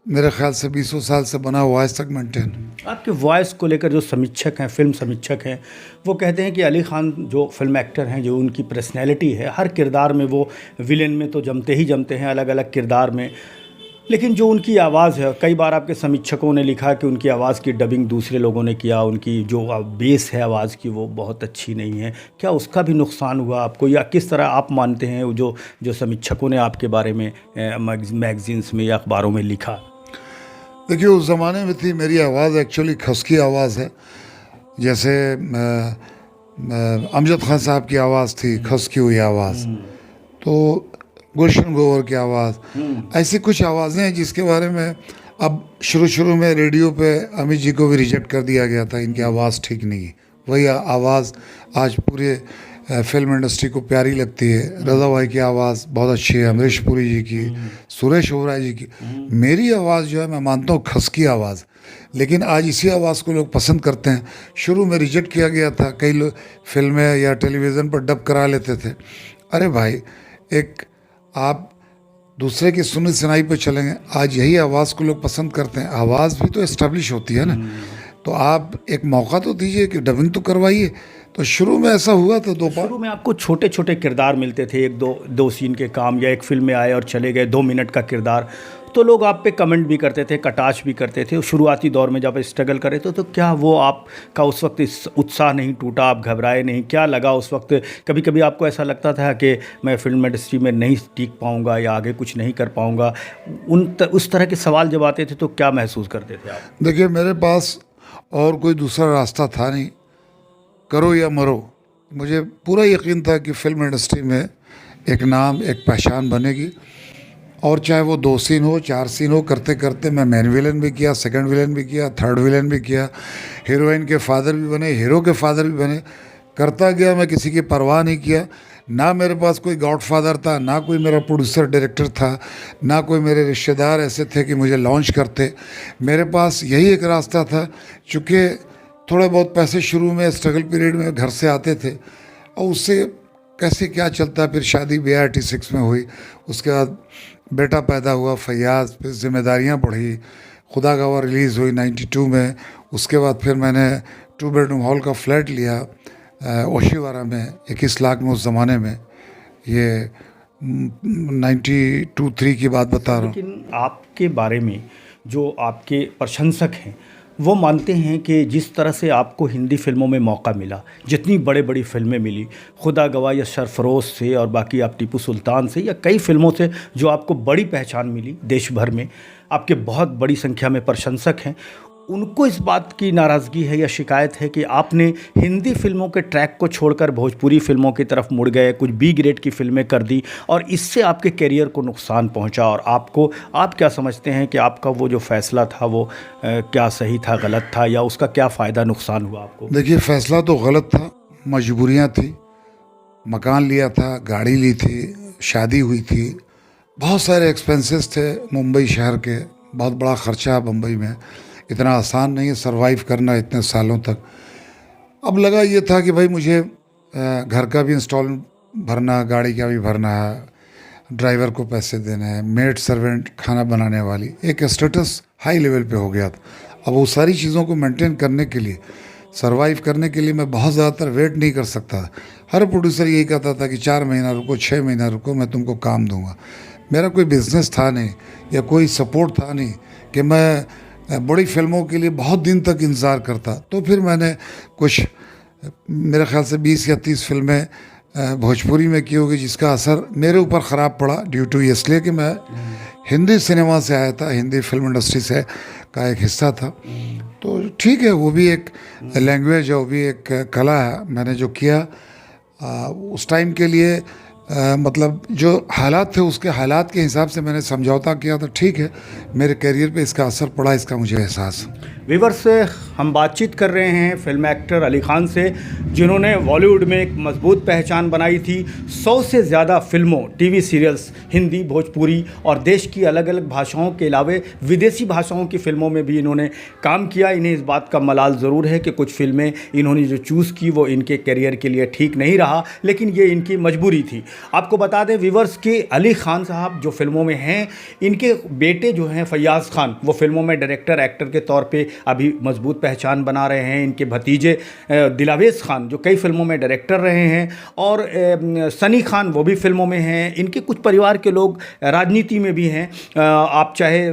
मेरे ख्याल से 20 साल से बना हुआ आज तक मेंटेन। आपके वॉइस को लेकर जो समीक्षक हैं, फिल्म समीक्षक हैं, वो कहते हैं कि अली ख़ान जो फिल्म एक्टर हैं, जो उनकी पर्सनैलिटी है, हर किरदार में वो विलेन में तो जमते ही जमते हैं, अलग अलग किरदार में, लेकिन जो उनकी आवाज़ है, कई बार आपके समीक्षकों ने लिखा कि उनकी आवाज़ की डबिंग दूसरे लोगों ने किया, उनकी जो बेस है आवाज़ की वो बहुत अच्छी नहीं है। क्या उसका भी नुकसान हुआ आपको, या किस तरह आप मानते हैं जो समीक्षकों ने आपके बारे में मैगजीन्स में या अखबारों में लिखा? देखिए, उस ज़माने में थी मेरी आवाज़ एक्चुअली खसकी आवाज़ है। जैसे अमजद खान साहब की आवाज़ थी खसकी हुई आवाज़, तो गुलशन ग्रोवर की आवाज़, ऐसी कुछ आवाज़ें हैं जिसके बारे में अब शुरू में रेडियो पे अमित जी को भी रिजेक्ट कर दिया गया था, इनकी आवाज़ ठीक नहीं है। वही आवाज़ आज पूरे फिल्म इंडस्ट्री को प्यारी लगती है। रज़ा भाई की आवाज़ बहुत अच्छी है, अमरीश पुरी जी की, सुरेश ओबराय जी की। मेरी आवाज़ जो है मैं मानता हूँ खसकी आवाज़, लेकिन आज इसी आवाज़ को लोग पसंद करते हैं। शुरू में रिजेक्ट किया गया था, कई लोग फिल्में या टेलीविज़न पर डब करा लेते थे। अरे भाई, एक आप दूसरे की सुनी सुनाई पे चलेंगे, आज यही आवाज़ को लोग पसंद करते हैं। आवाज़ भी तो एस्टेब्लिश होती है ना, तो आप एक मौका तो दीजिए कि डबिंग तो करवाइए। तो शुरू में ऐसा हुआ था, दो बार शुरू में आपको छोटे छोटे किरदार मिलते थे, एक दो सीन के काम, या एक फिल्म में आए और चले गए, 2 मिनट का किरदार, तो लोग आप पे कमेंट भी करते थे, कटाक्ष भी करते थे। शुरुआती दौर में जब स्ट्रगल करे तो क्या वो आपका उस वक्त इस उत्साह नहीं टूटा, आप घबराए नहीं? क्या लगा उस वक्त? कभी कभी आपको ऐसा लगता था कि मैं फिल्म इंडस्ट्री में नहीं टिक पाऊंगा या आगे कुछ नहीं कर पाऊंगा? उस तरह के सवाल जब आते थे तो क्या महसूस करते थे आप? देखिए, मेरे पास और कोई दूसरा रास्ता था नहीं, करो या मरो। मुझे पूरा यकीन था कि फिल्म इंडस्ट्री में एक नाम, एक पहचान बनेगी, और चाहे वो 2 सीन हो, 4 सीन हो, करते करते मैं मेन विलन भी किया, सेकंड विलन भी किया, थर्ड विलन भी किया, हीरोइन के फादर भी बने, हीरो के फादर भी बने, करता गया। मैं किसी की परवाह नहीं किया। ना मेरे पास कोई गॉडफादर था, ना कोई मेरा प्रोड्यूसर डायरेक्टर था, ना कोई मेरे रिश्तेदार ऐसे थे कि मुझे लॉन्च करते। मेरे पास यही एक रास्ता था, चूँकि थोड़े बहुत पैसे शुरू में स्ट्रगल पीरियड में घर से आते थे, और उससे कैसे क्या चलता। फिर शादी BI 86 में हुई, उसके बाद बेटा पैदा हुआ फैयाज़, फिर जिम्मेदारियां बढ़ी, खुदा गवाह रिलीज़ हुई 92 में। उसके बाद फिर मैंने 2 बेडरूम हॉल का फ्लैट लिया ओशिवारा में, 21 लाख में उस ज़माने में। ये 92-3 की बात बता रहा हूँ। लेकिन आपके बारे में जो आपके प्रशंसक हैं वो मानते हैं कि जिस तरह से आपको हिंदी फिल्मों में मौका मिला, जितनी बड़ी बड़ी फिल्में मिली, खुदा गवाह या सरफरोश से और बाकी आप टीपू सुल्तान से या कई फिल्मों से जो आपको बड़ी पहचान मिली देश भर में, आपके बहुत बड़ी संख्या में प्रशंसक हैं, उनको इस बात की नाराज़गी है या शिकायत है कि आपने हिंदी फिल्मों के ट्रैक को छोड़कर भोजपुरी फिल्मों की तरफ मुड़ गए, कुछ B ग्रेड की फिल्में कर दी और इससे आपके करियर को नुकसान पहुंचा। और आप क्या समझते हैं कि आपका वो जो फ़ैसला था वो क्या सही था, गलत था, या उसका क्या फ़ायदा नुकसान हुआ आपको? देखिए, फ़ैसला तो गलत था, मजबूरियाँ थी, मकान लिया था, गाड़ी ली थी, शादी हुई थी, बहुत सारे एक्सपेंसेस थे मुंबई शहर के, बहुत बड़ा ख़र्चा मुंबई में, इतना आसान नहीं है सरवाइव करना इतने सालों तक। अब लगा ये था कि भाई मुझे घर का भी इंस्टॉल भरना, गाड़ी का भी भरना है, ड्राइवर को पैसे देने हैं, मेड सर्वेंट, खाना बनाने वाली, एक स्टेटस हाई लेवल पे हो गया था। अब वो सारी चीज़ों को मेंटेन करने के लिए सरवाइव करने के लिए मैं बहुत ज़्यादातर वेट नहीं कर सकता। हर प्रोड्यूसर यही कहता था कि 4 महीना रुको, 6 महीना रुको, मैं तुमको काम दूंगा। मेरा कोई बिजनेस था नहीं या कोई सपोर्ट था नहीं कि मैं बड़ी फिल्मों के लिए बहुत दिन तक इंतज़ार करता। तो फिर मैंने कुछ मेरे ख्याल से 20 या 30 फिल्में भोजपुरी में की होगी, जिसका असर मेरे ऊपर ख़राब पड़ा ड्यू टू इसलिए कि मैं हिंदी सिनेमा से आया था, हिंदी फिल्म इंडस्ट्री से का एक हिस्सा था। तो ठीक है, वो भी एक लैंग्वेज है, वो भी एक कला है। मैंने जो किया उस टाइम के लिए मतलब जो हालात थे उसके हालात के हिसाब से मैंने समझौता किया, तो ठीक है, मेरे करियर पे इसका असर पड़ा, इसका मुझे एहसास। वीवर से हम बातचीत कर रहे हैं फिल्म एक्टर अली खान से, जिन्होंने बॉलीवुड में एक मजबूत पहचान बनाई थी। 100 से ज़्यादा फिल्मों, टीवी सीरियल्स, हिंदी, भोजपुरी और देश की अलग अलग भाषाओं के अलावे विदेशी भाषाओं की फिल्मों में भी इन्होंने काम किया। इन्हें इस बात का मलाल ज़रूर है कि कुछ फिल्में इन्होंने जो चूज़ की वो इनके करियर के लिए ठीक नहीं रहा, लेकिन ये इनकी मजबूरी थी। आपको बता दें वीवर्स के अली खान साहब जो फिल्मों में हैं, इनके बेटे जो हैं फैयाज़ खान, वो फिल्मों में डायरेक्टर एक्टर के तौर पे अभी मजबूत पहचान बना रहे हैं। इनके भतीजे दिलावेश खान जो कई फिल्मों में डायरेक्टर रहे हैं, और सनी खान वो भी फिल्मों में हैं। इनके कुछ परिवार के लोग राजनीति में भी हैं। आप चाहे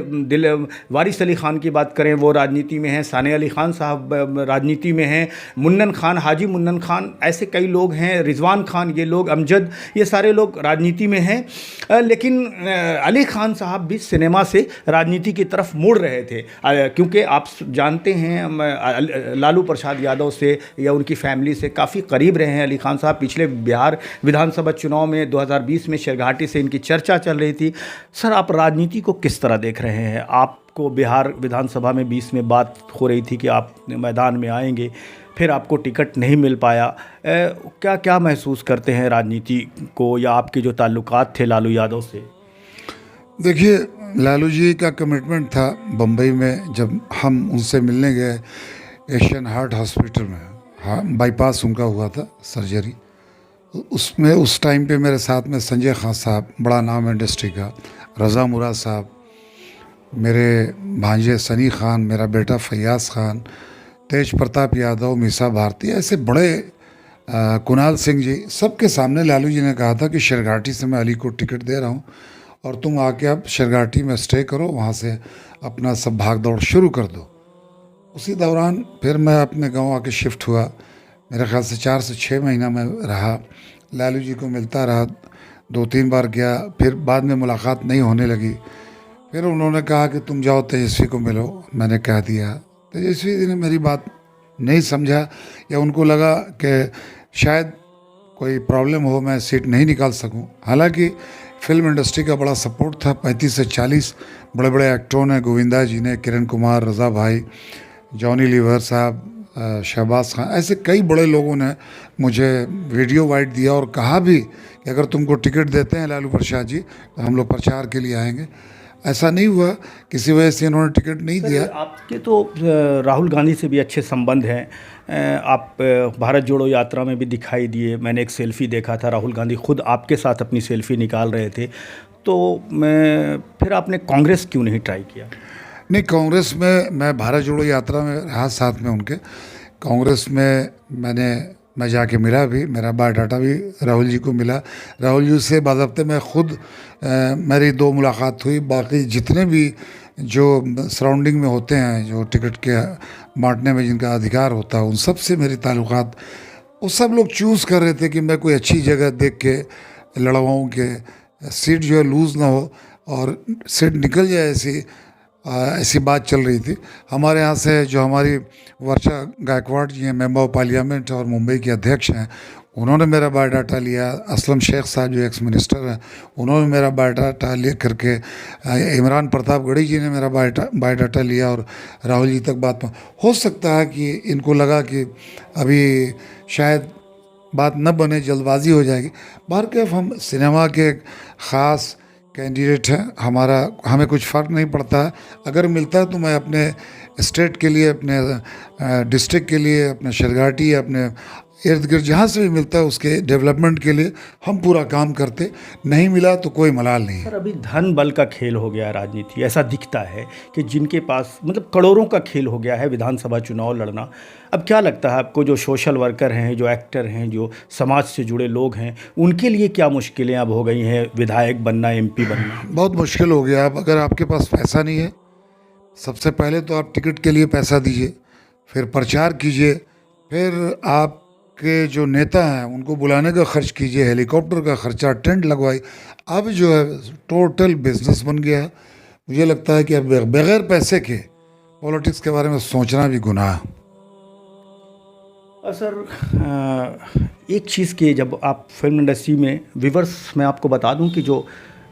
वारिस अली खान की बात करें, वो राजनीति में हैं। सानिया अली खान साहब राजनीति में हैं। मुन्नन खान, हाजी मुन्नन खान, ऐसे कई लोग हैं। रिजवान खान, ये लोग, अमजद, ये सारे लोग राजनीति में हैं। लेकिन अली खान साहब भी सिनेमा से राजनीति की तरफ मुड़ रहे थे, क्योंकि आप जानते हैं लालू प्रसाद यादव से या उनकी फैमिली से काफ़ी करीब रहे हैं अली खान साहब। पिछले बिहार विधानसभा चुनाव में 2020 में शेरघाटी से इनकी चर्चा चल रही थी। सर, आप राजनीति को किस तरह देख रहे हैं? आपको बिहार विधानसभा में 20 में बात हो रही थी कि आप मैदान में आएंगे, फिर आपको टिकट नहीं मिल पाया। क्या क्या महसूस करते हैं राजनीति को, या आपके जो ताल्लुकात थे लालू यादव से? देखिए, लालू जी का कमिटमेंट था बम्बई में, जब हम उनसे मिलने गए एशियन हार्ट हॉस्पिटल में, हाँ, बाईपास उनका हुआ था सर्जरी, उसमें उस टाइम पे मेरे साथ में संजय खान साहब, बड़ा नाम है इंडस्ट्री का, रज़ा मुराद साहब, मेरे भांजे सनी खान, मेरा बेटा फैयाज़ खान, तेज प्रताप यादव, मीसा भारती, ऐसे बड़े, कुणाल सिंह जी, सबके सामने लालू जी ने कहा था कि शेरघाटी से मैं अली को टिकट दे रहा हूँ और तुम आके अब शेरघाटी में स्टे करो, वहाँ से अपना सब भाग दौड़ शुरू कर दो। उसी दौरान फिर मैं अपने गांव आके शिफ्ट हुआ। मेरे ख्याल से 4 से 6 महीना मैं रहा, लालू जी को मिलता रहा, 2-3 बार गया, फिर बाद में मुलाकात नहीं होने लगी। फिर उन्होंने कहा कि तुम जाओ तेजस्वी को मिलो। मैंने कह दिया। तेजस्वी जी ने मेरी बात नहीं समझा, या उनको लगा कि शायद कोई प्रॉब्लम हो, मैं सीट नहीं निकाल सकूं। हालांकि फिल्म इंडस्ट्री का बड़ा सपोर्ट था। 35 से 40 बड़े बड़े एक्टरों ने, गोविंदा जी ने, किरण कुमार, रज़ा भाई, जॉनी लीवर साहब, शहबाज खान, ऐसे कई बड़े लोगों ने मुझे वीडियो वाइट दिया और कहा भी कि अगर तुमको टिकट देते हैं लालू प्रसाद जी तो हम लोग प्रचार के लिए आएंगे। ऐसा नहीं हुआ, किसी वजह से इन्होंने टिकट नहीं दिया। आपके तो राहुल गांधी से भी अच्छे संबंध हैं। आप भारत जोड़ो यात्रा में भी दिखाई दिए। मैंने एक सेल्फ़ी देखा था, राहुल गांधी खुद आपके साथ अपनी सेल्फ़ी निकाल रहे थे। तो फिर आपने कांग्रेस क्यों नहीं ट्राई किया? नहीं, कांग्रेस में मैं भारत जोड़ो यात्रा में रहा साथ में उनके। कांग्रेस में मैं जाके मिला भी, मेरा बायोडाटा भी राहुल जी को मिला। राहुल जी से बाज़ाब्ते मैं खुद मेरी 2 मुलाकात हुई। बाकी जितने भी जो सराउंडिंग में होते हैं, जो टिकट के बांटने में जिनका अधिकार होता है, उन सब से मेरे ताल्लुकात, वो सब लोग चूज़ कर रहे थे कि मैं कोई अच्छी जगह देख के लड़वाऊँ कि सीट जो है लूज़ ना हो और सीट निकल जाए, ऐसी बात चल रही थी। हमारे यहाँ से जो हमारी वर्षा गायकवाड़ जी हैं, मेंबर ऑफ पार्लियामेंट और मुंबई के अध्यक्ष हैं, उन्होंने मेरा बायोडाटा लिया। असलम शेख साहब जो एक्स मिनिस्टर हैं, उन्होंने मेरा बायोडाटा ले करके, इमरान प्रतापगढ़ी जी ने मेरा बायोडाटा लिया और राहुल जी तक बात हो सकता है कि इनको लगा कि अभी शायद बात न बने, जल्दबाजी हो जाएगी। बाहर के हम सिनेमा के ख़ास कैंडिडेट हैं, हमें कुछ फ़र्क नहीं पड़ता है। अगर मिलता है तो मैं अपने स्टेट के लिए, अपने डिस्ट्रिक्ट के लिए, अपने शेरघाटी, अपने इर्द गिर्द जहाँ से भी मिलता है उसके डेवलपमेंट के लिए हम पूरा काम करते, नहीं मिला तो कोई मलाल नहीं है। सर अभी धन बल का खेल हो गया है राजनीति, ऐसा दिखता है कि जिनके पास मतलब करोड़ों का खेल हो गया है विधानसभा चुनाव लड़ना। अब क्या लगता है आपको, जो सोशल वर्कर हैं, जो एक्टर हैं, जो समाज से जुड़े लोग हैं, उनके लिए क्या मुश्किलें अब हो गई हैं विधायक बनना, MP बनना? बहुत मुश्किल हो गया। अब अगर आपके पास पैसा नहीं है, सबसे पहले तो आप टिकट के लिए पैसा दीजिए, फिर प्रचार कीजिए, फिर आपके जो नेता हैं उनको बुलाने का खर्च कीजिए, हेलीकॉप्टर का खर्चा, टेंट लगवाई। अब जो है टोटल बिजनेस बन गया है। मुझे लगता है कि अब बगैर पैसे के पॉलिटिक्स के बारे में सोचना भी गुनाह है। सर एक चीज़ की, जब आप फिल्म इंडस्ट्री में व्यूवर्स, मैं आपको बता दूं कि जो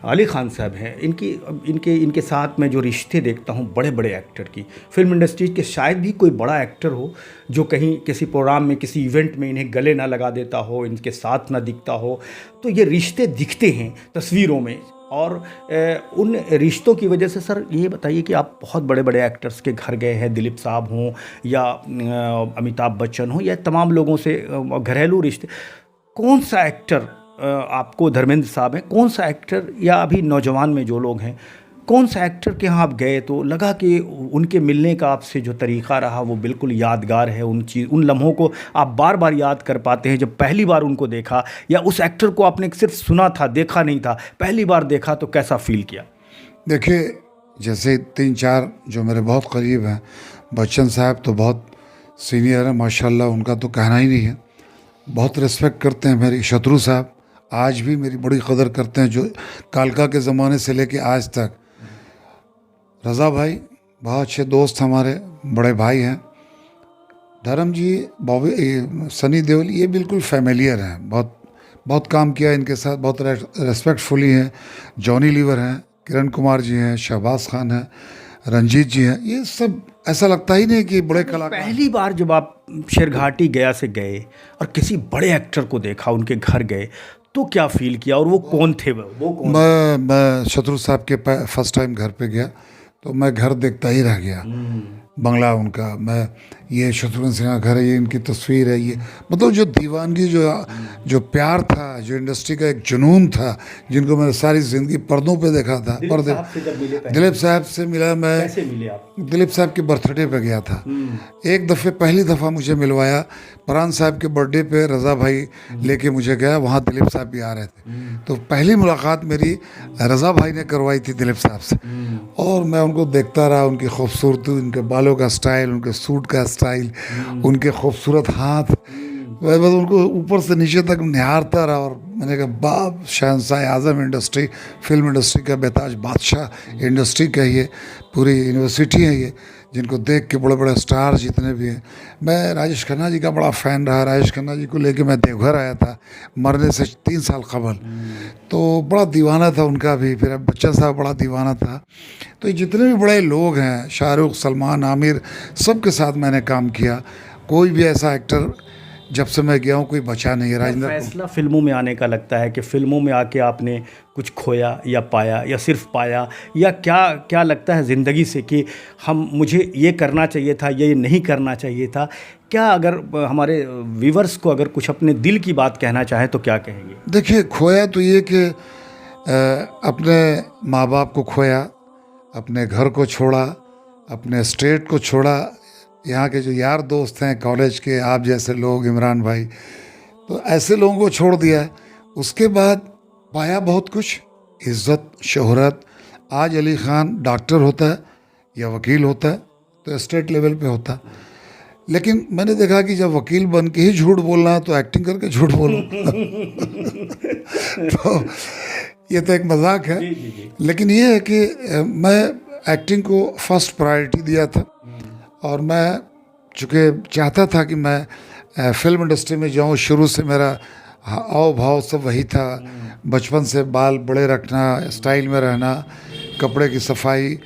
अली खान साहब हैं, इनके साथ मैं जो रिश्ते देखता हूँ बड़े बड़े एक्टर की, फिल्म इंडस्ट्री के शायद भी कोई बड़ा एक्टर हो जो कहीं किसी प्रोग्राम में, किसी इवेंट में इन्हें गले ना लगा देता हो, इनके साथ ना दिखता हो। तो ये रिश्ते दिखते हैं तस्वीरों में, और उन रिश्तों की वजह से सर ये बताइए कि आप बहुत बड़े बड़े एक्टर्स के घर गए हैं, दिलीप साहब हों या अमिताभ बच्चन हो, या तमाम लोगों से घरेलू रिश्ते, कौन सा एक्टर आपको, धर्मेंद्र साहब हैं, कौन सा एक्टर, या अभी नौजवान में जो लोग हैं, कौन सा एक्टर के यहाँ आप गए तो लगा कि उनके मिलने का आपसे जो तरीक़ा रहा वो बिल्कुल यादगार है, उन लम्हों को आप बार बार याद कर पाते हैं जब पहली बार उनको देखा, या उस एक्टर को आपने सिर्फ सुना था, देखा नहीं था, पहली बार देखा तो कैसा फील किया? देखिए, जैसे 3-4 जो मेरे बहुत करीब हैं, बच्चन साहब तो बहुत सीनियर हैं माशाल्लाह, उनका तो कहना ही नहीं है, बहुत रिस्पेक्ट करते हैं। मेरी शत्रु साहब आज भी मेरी बड़ी कदर करते हैं, जो कालका के ज़माने से लेके आज तक। रज़ा भाई बहुत अच्छे दोस्त हमारे, बड़े भाई हैं। धर्म जी, बॉबी, सनी देओल, ये बिल्कुल फैमिलियर हैं, बहुत काम किया इनके साथ, बहुत रेस्पेक्टफुली हैं। जॉनी लीवर हैं, किरण कुमार जी हैं, शहबाज खान हैं, रंजीत जी हैं। ये सब ऐसा लगता ही नहीं कि बड़े कलाकार। पहली बार जब आप शेरघाटी गया से गए और किसी बड़े एक्टर को देखा, उनके घर गए, तो क्या फील किया, और वो कौन थे? वो कौन? मैं शत्रु साहब के फर्स्ट टाइम घर पे गया तो मैं घर देखता ही रह गया, बंगला उनका। मैं, ये शत्रुघ्न सिन्हा घर है, ये इनकी तस्वीर है, ये मतलब जो दीवानगी, जो प्यार था, जो इंडस्ट्री का एक जुनून था, जिनको मैंने सारी ज़िंदगी पर्दों पे देखा था। दिलीप साहब से मिला मैं। कैसे मिले आप? दिलीप साहब के बर्थडे पे गया था। एक दफ़े, पहली दफ़ा मुझे मिलवाया परान साहब के बर्थडे पे, रज़ा भाई लेके मुझे गया, वहाँ दिलीप साहब भी आ रहे थे। तो पहली मुलाकात मेरी रज़ा भाई ने करवाई थी दिलीप साहब से, और मैं उनको देखता रहा, उनकी खूबसूरती, उनके बालों का स्टाइल, उनके सूट का स्टाइल, उनके खूबसूरत हाथ, मैं बस उनको ऊपर से नीचे तक निहारता रहा। और मैंने कहा, बाप शहंशाह आज़म इंडस्ट्री, फिल्म इंडस्ट्री का बेताज बादशाह इंडस्ट्री का ये पूरी यूनिवर्सिटी है, ये जिनको देख के बड़े बड़े स्टार जितने भी हैं। मैं राजेश खन्ना जी का बड़ा फ़ैन रहा। राजेश खन्ना जी को लेके मैं देवघर आया था मरने से 3 साल कबल, तो बड़ा दीवाना था उनका भी। फिर बच्चन साहब बड़ा दीवाना था। तो ये जितने भी बड़े लोग हैं, शाहरुख, सलमान, आमिर, सबके साथ मैंने काम किया। कोई भी ऐसा एक्टर जब से मैं गया हूँ कोई बचा नहीं है। राजेंद्र, फैसला फिल्मों में आने का लगता है कि फिल्मों में आके आपने कुछ खोया या पाया, या सिर्फ पाया, या क्या लगता है ज़िंदगी से कि मुझे ये करना चाहिए था, ये नहीं करना चाहिए था? क्या अगर हमारे व्यूवर्स को अगर कुछ अपने दिल की बात कहना चाहे तो क्या कहेंगे? देखिए, खोया तो ये कि अपने माँ बाप को खोया, अपने घर को छोड़ा, अपने स्टेट को छोड़ा, यहाँ के जो यार दोस्त हैं कॉलेज के, आप जैसे लोग, इमरान भाई, तो ऐसे लोगों को छोड़ दिया है। उसके बाद पाया बहुत कुछ, इज़्ज़त, शोहरत। आज अली खान डॉक्टर होता है या वकील होता है तो स्टेट लेवल पे होता, लेकिन मैंने देखा कि जब वकील बन के ही झूठ बोलना है तो एक्टिंग करके झूठ बोलो। तो ये तो एक मजाक है, लेकिन ये है कि मैं एक्टिंग को फर्स्ट प्रायोरिटी दिया था, और मैं चूँकि चाहता था कि मैं फिल्म इंडस्ट्री में जाऊँ। शुरू से मेरा हाव भाव सब वही था, बचपन से बाल बड़े रखना, स्टाइल में रहना, कपड़े की सफाई,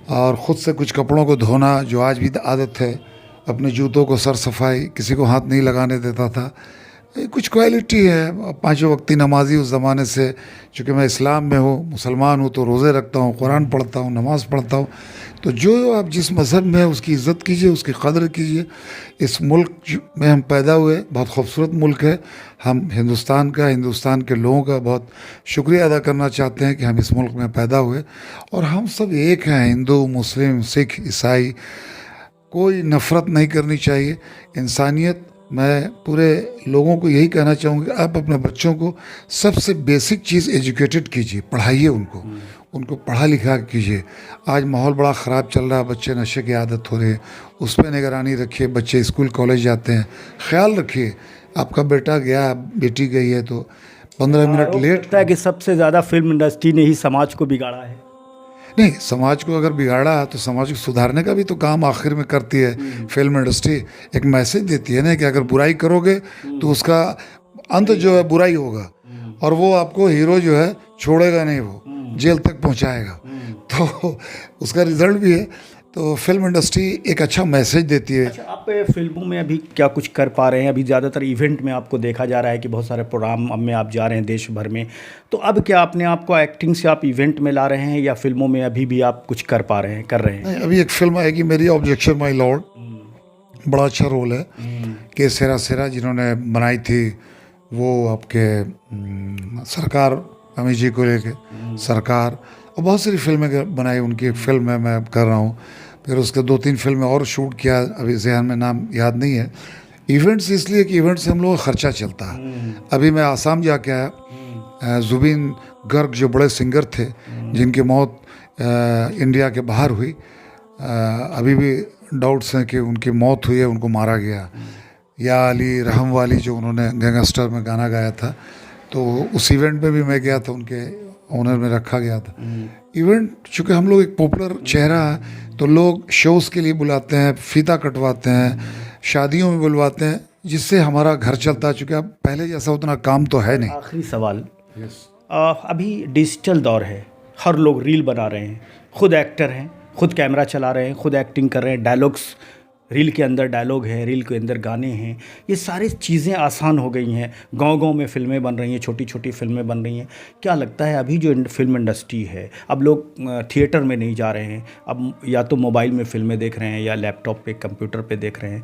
और ख़ुद से कुछ कपड़ों को धोना, जो आज भी आदत है, अपने जूतों को सर सफाई, किसी को हाथ नहीं लगाने देता था। कुछ क्वालिटी है। 5 वक्ती नमाजी उस ज़माने से, चूँकि मैं इस्लाम में हूँ, मुसलमान हूँ, तो रोज़े रखता हूँ, कुरान पढ़ता हूँ, नमाज़ पढ़ता हूँ, तो जो आप जिस मज़हब में है उसकी इज़्ज़त कीजिए, उसकी कदर कीजिए। इस मुल्क में हम पैदा हुए, बहुत खूबसूरत मुल्क है। हम हिंदुस्तान के लोगों का बहुत शुक्रिया अदा करना चाहते हैं कि हम इस मुल्क में पैदा हुए और हम सब एक हैं, हिंदू, मुस्लिम, सिख, ईसाई। कोई नफ़रत नहीं करनी चाहिए, इंसानियत। मैं पूरे लोगों को यही कहना चाहूँगा, आप अपने बच्चों को सबसे बेसिक चीज़ एजुकेटेड कीजिए, पढ़ाइए उनको पढ़ा लिखा कीजिए। आज माहौल बड़ा ख़राब चल रहा है, बच्चे नशे की आदत हो रही है, उस पर निगरानी रखिए। बच्चे स्कूल कॉलेज जाते हैं, ख्याल रखिए। आपका बेटा गया, बेटी गई है तो 15 मिनट लेट लगता है कि सबसे ज़्यादा फिल्म इंडस्ट्री ने ही समाज को बिगाड़ा है। नहीं, समाज को अगर बिगाड़ा तो समाज को सुधारने का भी तो काम आखिर में करती है फिल्म इंडस्ट्री। एक मैसेज देती है ना कि अगर बुराई करोगे तो उसका अंत जो है बुराई होगा, और वो आपको हीरो जो है छोड़ेगा नहीं, वो जेल तक पहुंचाएगा। तो उसका रिजल्ट भी है। तो फिल्म इंडस्ट्री एक अच्छा मैसेज देती है। अच्छा, आप फिल्मों में अभी क्या कुछ कर पा रहे हैं? अभी ज़्यादातर इवेंट में आपको देखा जा रहा है कि बहुत सारे प्रोग्राम में आप जा रहे हैं देश भर में। तो अब क्या अपने आप को एक्टिंग से आप इवेंट में ला रहे हैं या फिल्मों में अभी भी आप कुछ कर रहे हैं? नहीं, अभी एक फिल्म आएगी मेरी, ऑब्जेक्शन माय लॉर्ड। बड़ा अच्छा रोल है के सेरा जिन्होंने बनाई थी, वो आपके सरकार, अमित जी को लेके सरकार, और बहुत सारी फिल्में बनाई उनकी। एक फिल्म है मैं कर रहा हूँ, फिर उसके 2-3 फिल्में और शूट किया, अभी जहन में नाम याद नहीं है। इवेंट्स इसलिए कि इवेंट से हम लोगों का खर्चा चलता है। अभी मैं आसाम जाके आया, जुबिन गर्ग जो बड़े सिंगर थे जिनकी मौत इंडिया के बाहर हुई, अभी भी डाउट्स हैं कि उनकी मौत हुई है, उनको मारा गया। या अली रहम वाली जो उन्होंने गैंगस्टर में गाना गाया था, तो उस इवेंट में भी मैं गया था, उनके ऑनर में रखा गया था इवेंट। चूँकि हम लोग एक पॉपुलर चेहरा है तो लोग शोज़ के लिए बुलाते हैं, फीता कटवाते हैं, शादियों में बुलवाते हैं, जिससे हमारा घर चलता है। चूँकि अब पहले जैसा उतना काम तो है नहीं। आखिरी सवाल, अभी डिजिटल दौर है, हर लोग रील बना रहे हैं, खुद एक्टर हैं, खुद कैमरा चला रहे हैं, खुद एक्टिंग कर रहे हैं, डायलॉग्स रील के अंदर डायलॉग है, रील के अंदर गाने हैं। ये सारी चीज़ें आसान हो गई हैं। गांव-गांव में फिल्में बन रही हैं, छोटी-छोटी फिल्में बन रही हैं। क्या लगता है अभी जो फिल्म इंडस्ट्री है, अब लोग थिएटर में नहीं जा रहे हैं, अब या तो मोबाइल में फिल्में देख रहे हैं या लैपटॉप पे, कंप्यूटर पे देख रहे हैं।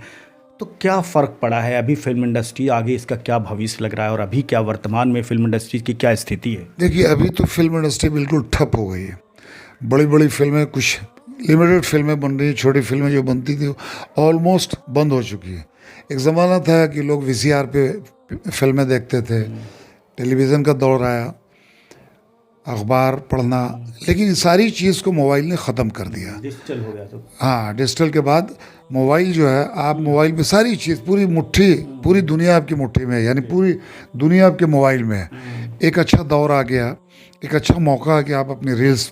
तो क्या फ़र्क पड़ा है अभी फिल्म इंडस्ट्री, आगे इसका क्या भविष्य लग रहा है और अभी क्या वर्तमान में फिल्म इंडस्ट्री की क्या स्थिति है? देखिए, अभी तो फिल्म इंडस्ट्री बिल्कुल ठप हो गई है। बड़ी बड़ी फिल्में, कुछ लिमिटेड फिल्में बन रही हैं, छोटी फिल्में जो बनती थी ऑलमोस्ट बंद हो चुकी है। एक ज़माना था कि लोग VCR पे फिल्में देखते थे, टेलीविज़न का दौर आया, अखबार पढ़ना, लेकिन ये सारी चीज़ को मोबाइल ने ख़त्म कर दिया। डिजिटल हो गया तो। हाँ, डिजिटल के बाद मोबाइल जो है, आप मोबाइल पे सारी चीज़, पूरी मुट्ठी, पूरी दुनिया आपकी मुट्ठी में है, यानी पूरी दुनिया आपके मोबाइल में है। एक अच्छा दौर आ गया, एक अच्छा मौका है कि आप अपनी रील्स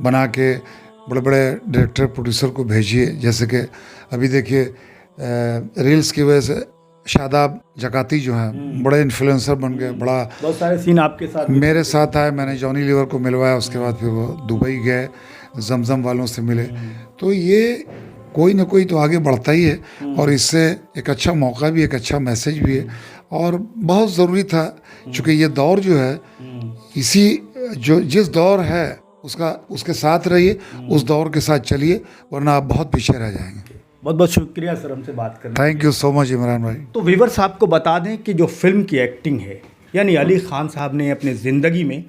बना के बड़े बड़े डायरेक्टर प्रोड्यूसर को भेजिए। जैसे कि अभी देखिए, रील्स की वजह से शादाब जकाती जो हैं बड़े इन्फ्लुएंसर बन गए। बड़ा बहुत सारे सीन आपके साथ, मेरे साथ आए, मैंने जॉनी लीवर को मिलवाया, उसके बाद फिर वो दुबई गए, जमजम वालों से मिले। तो ये कोई ना कोई तो आगे बढ़ता ही है, और इससे एक अच्छा मौका भी, एक अच्छा मैसेज भी है, और बहुत ज़रूरी था। चूँकि ये दौर जो है, इसी जो जिस दौर है उसके साथ रहिए, उस दौर के साथ चलिए, वरना आप बहुत पीछे रह जाएंगे। बहुत बहुत शुक्रिया सर हमसे बात करने। Thank you so much Imran भाई। तो व्यूअर्स, आपको बता दें कि जो फिल्म की एक्टिंग है, यानी अली खान साहब ने अपने ज़िंदगी में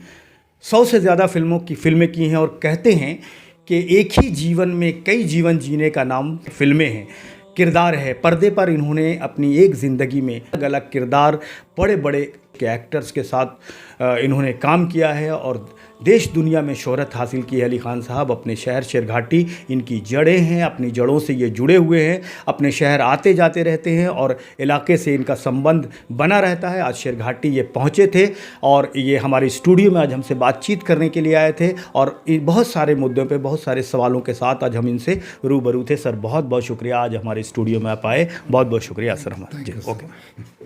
100 से ज़्यादा फिल्में की हैं, और कहते हैं कि एक ही जीवन में कई जीवन जीने का नाम फिल्में हैं। किरदार है, पर्दे पर इन्होंने अपनी एक ज़िंदगी में अलग अलग किरदार, बड़े बड़े के एक्टर्स के साथ इन्होंने काम किया है और देश दुनिया में शोहरत हासिल की है। अली खान साहब अपने शहर शेरघाटी, इनकी जड़ें हैं, अपनी जड़ों से ये जुड़े हुए हैं, अपने शहर आते जाते रहते हैं और इलाके से इनका संबंध बना रहता है। आज शेरघाटी ये पहुँचे थे और ये हमारे स्टूडियो में आज हमसे बातचीत करने के लिए आए थे, और बहुत सारे मुद्दों पे, बहुत सारे सवालों के साथ आज हम इनसे रूबरू थे। सर, बहुत बहुत शुक्रिया, आज हमारे स्टूडियो में आप आए, बहुत बहुत शुक्रिया सर हमारा। जी, ओके।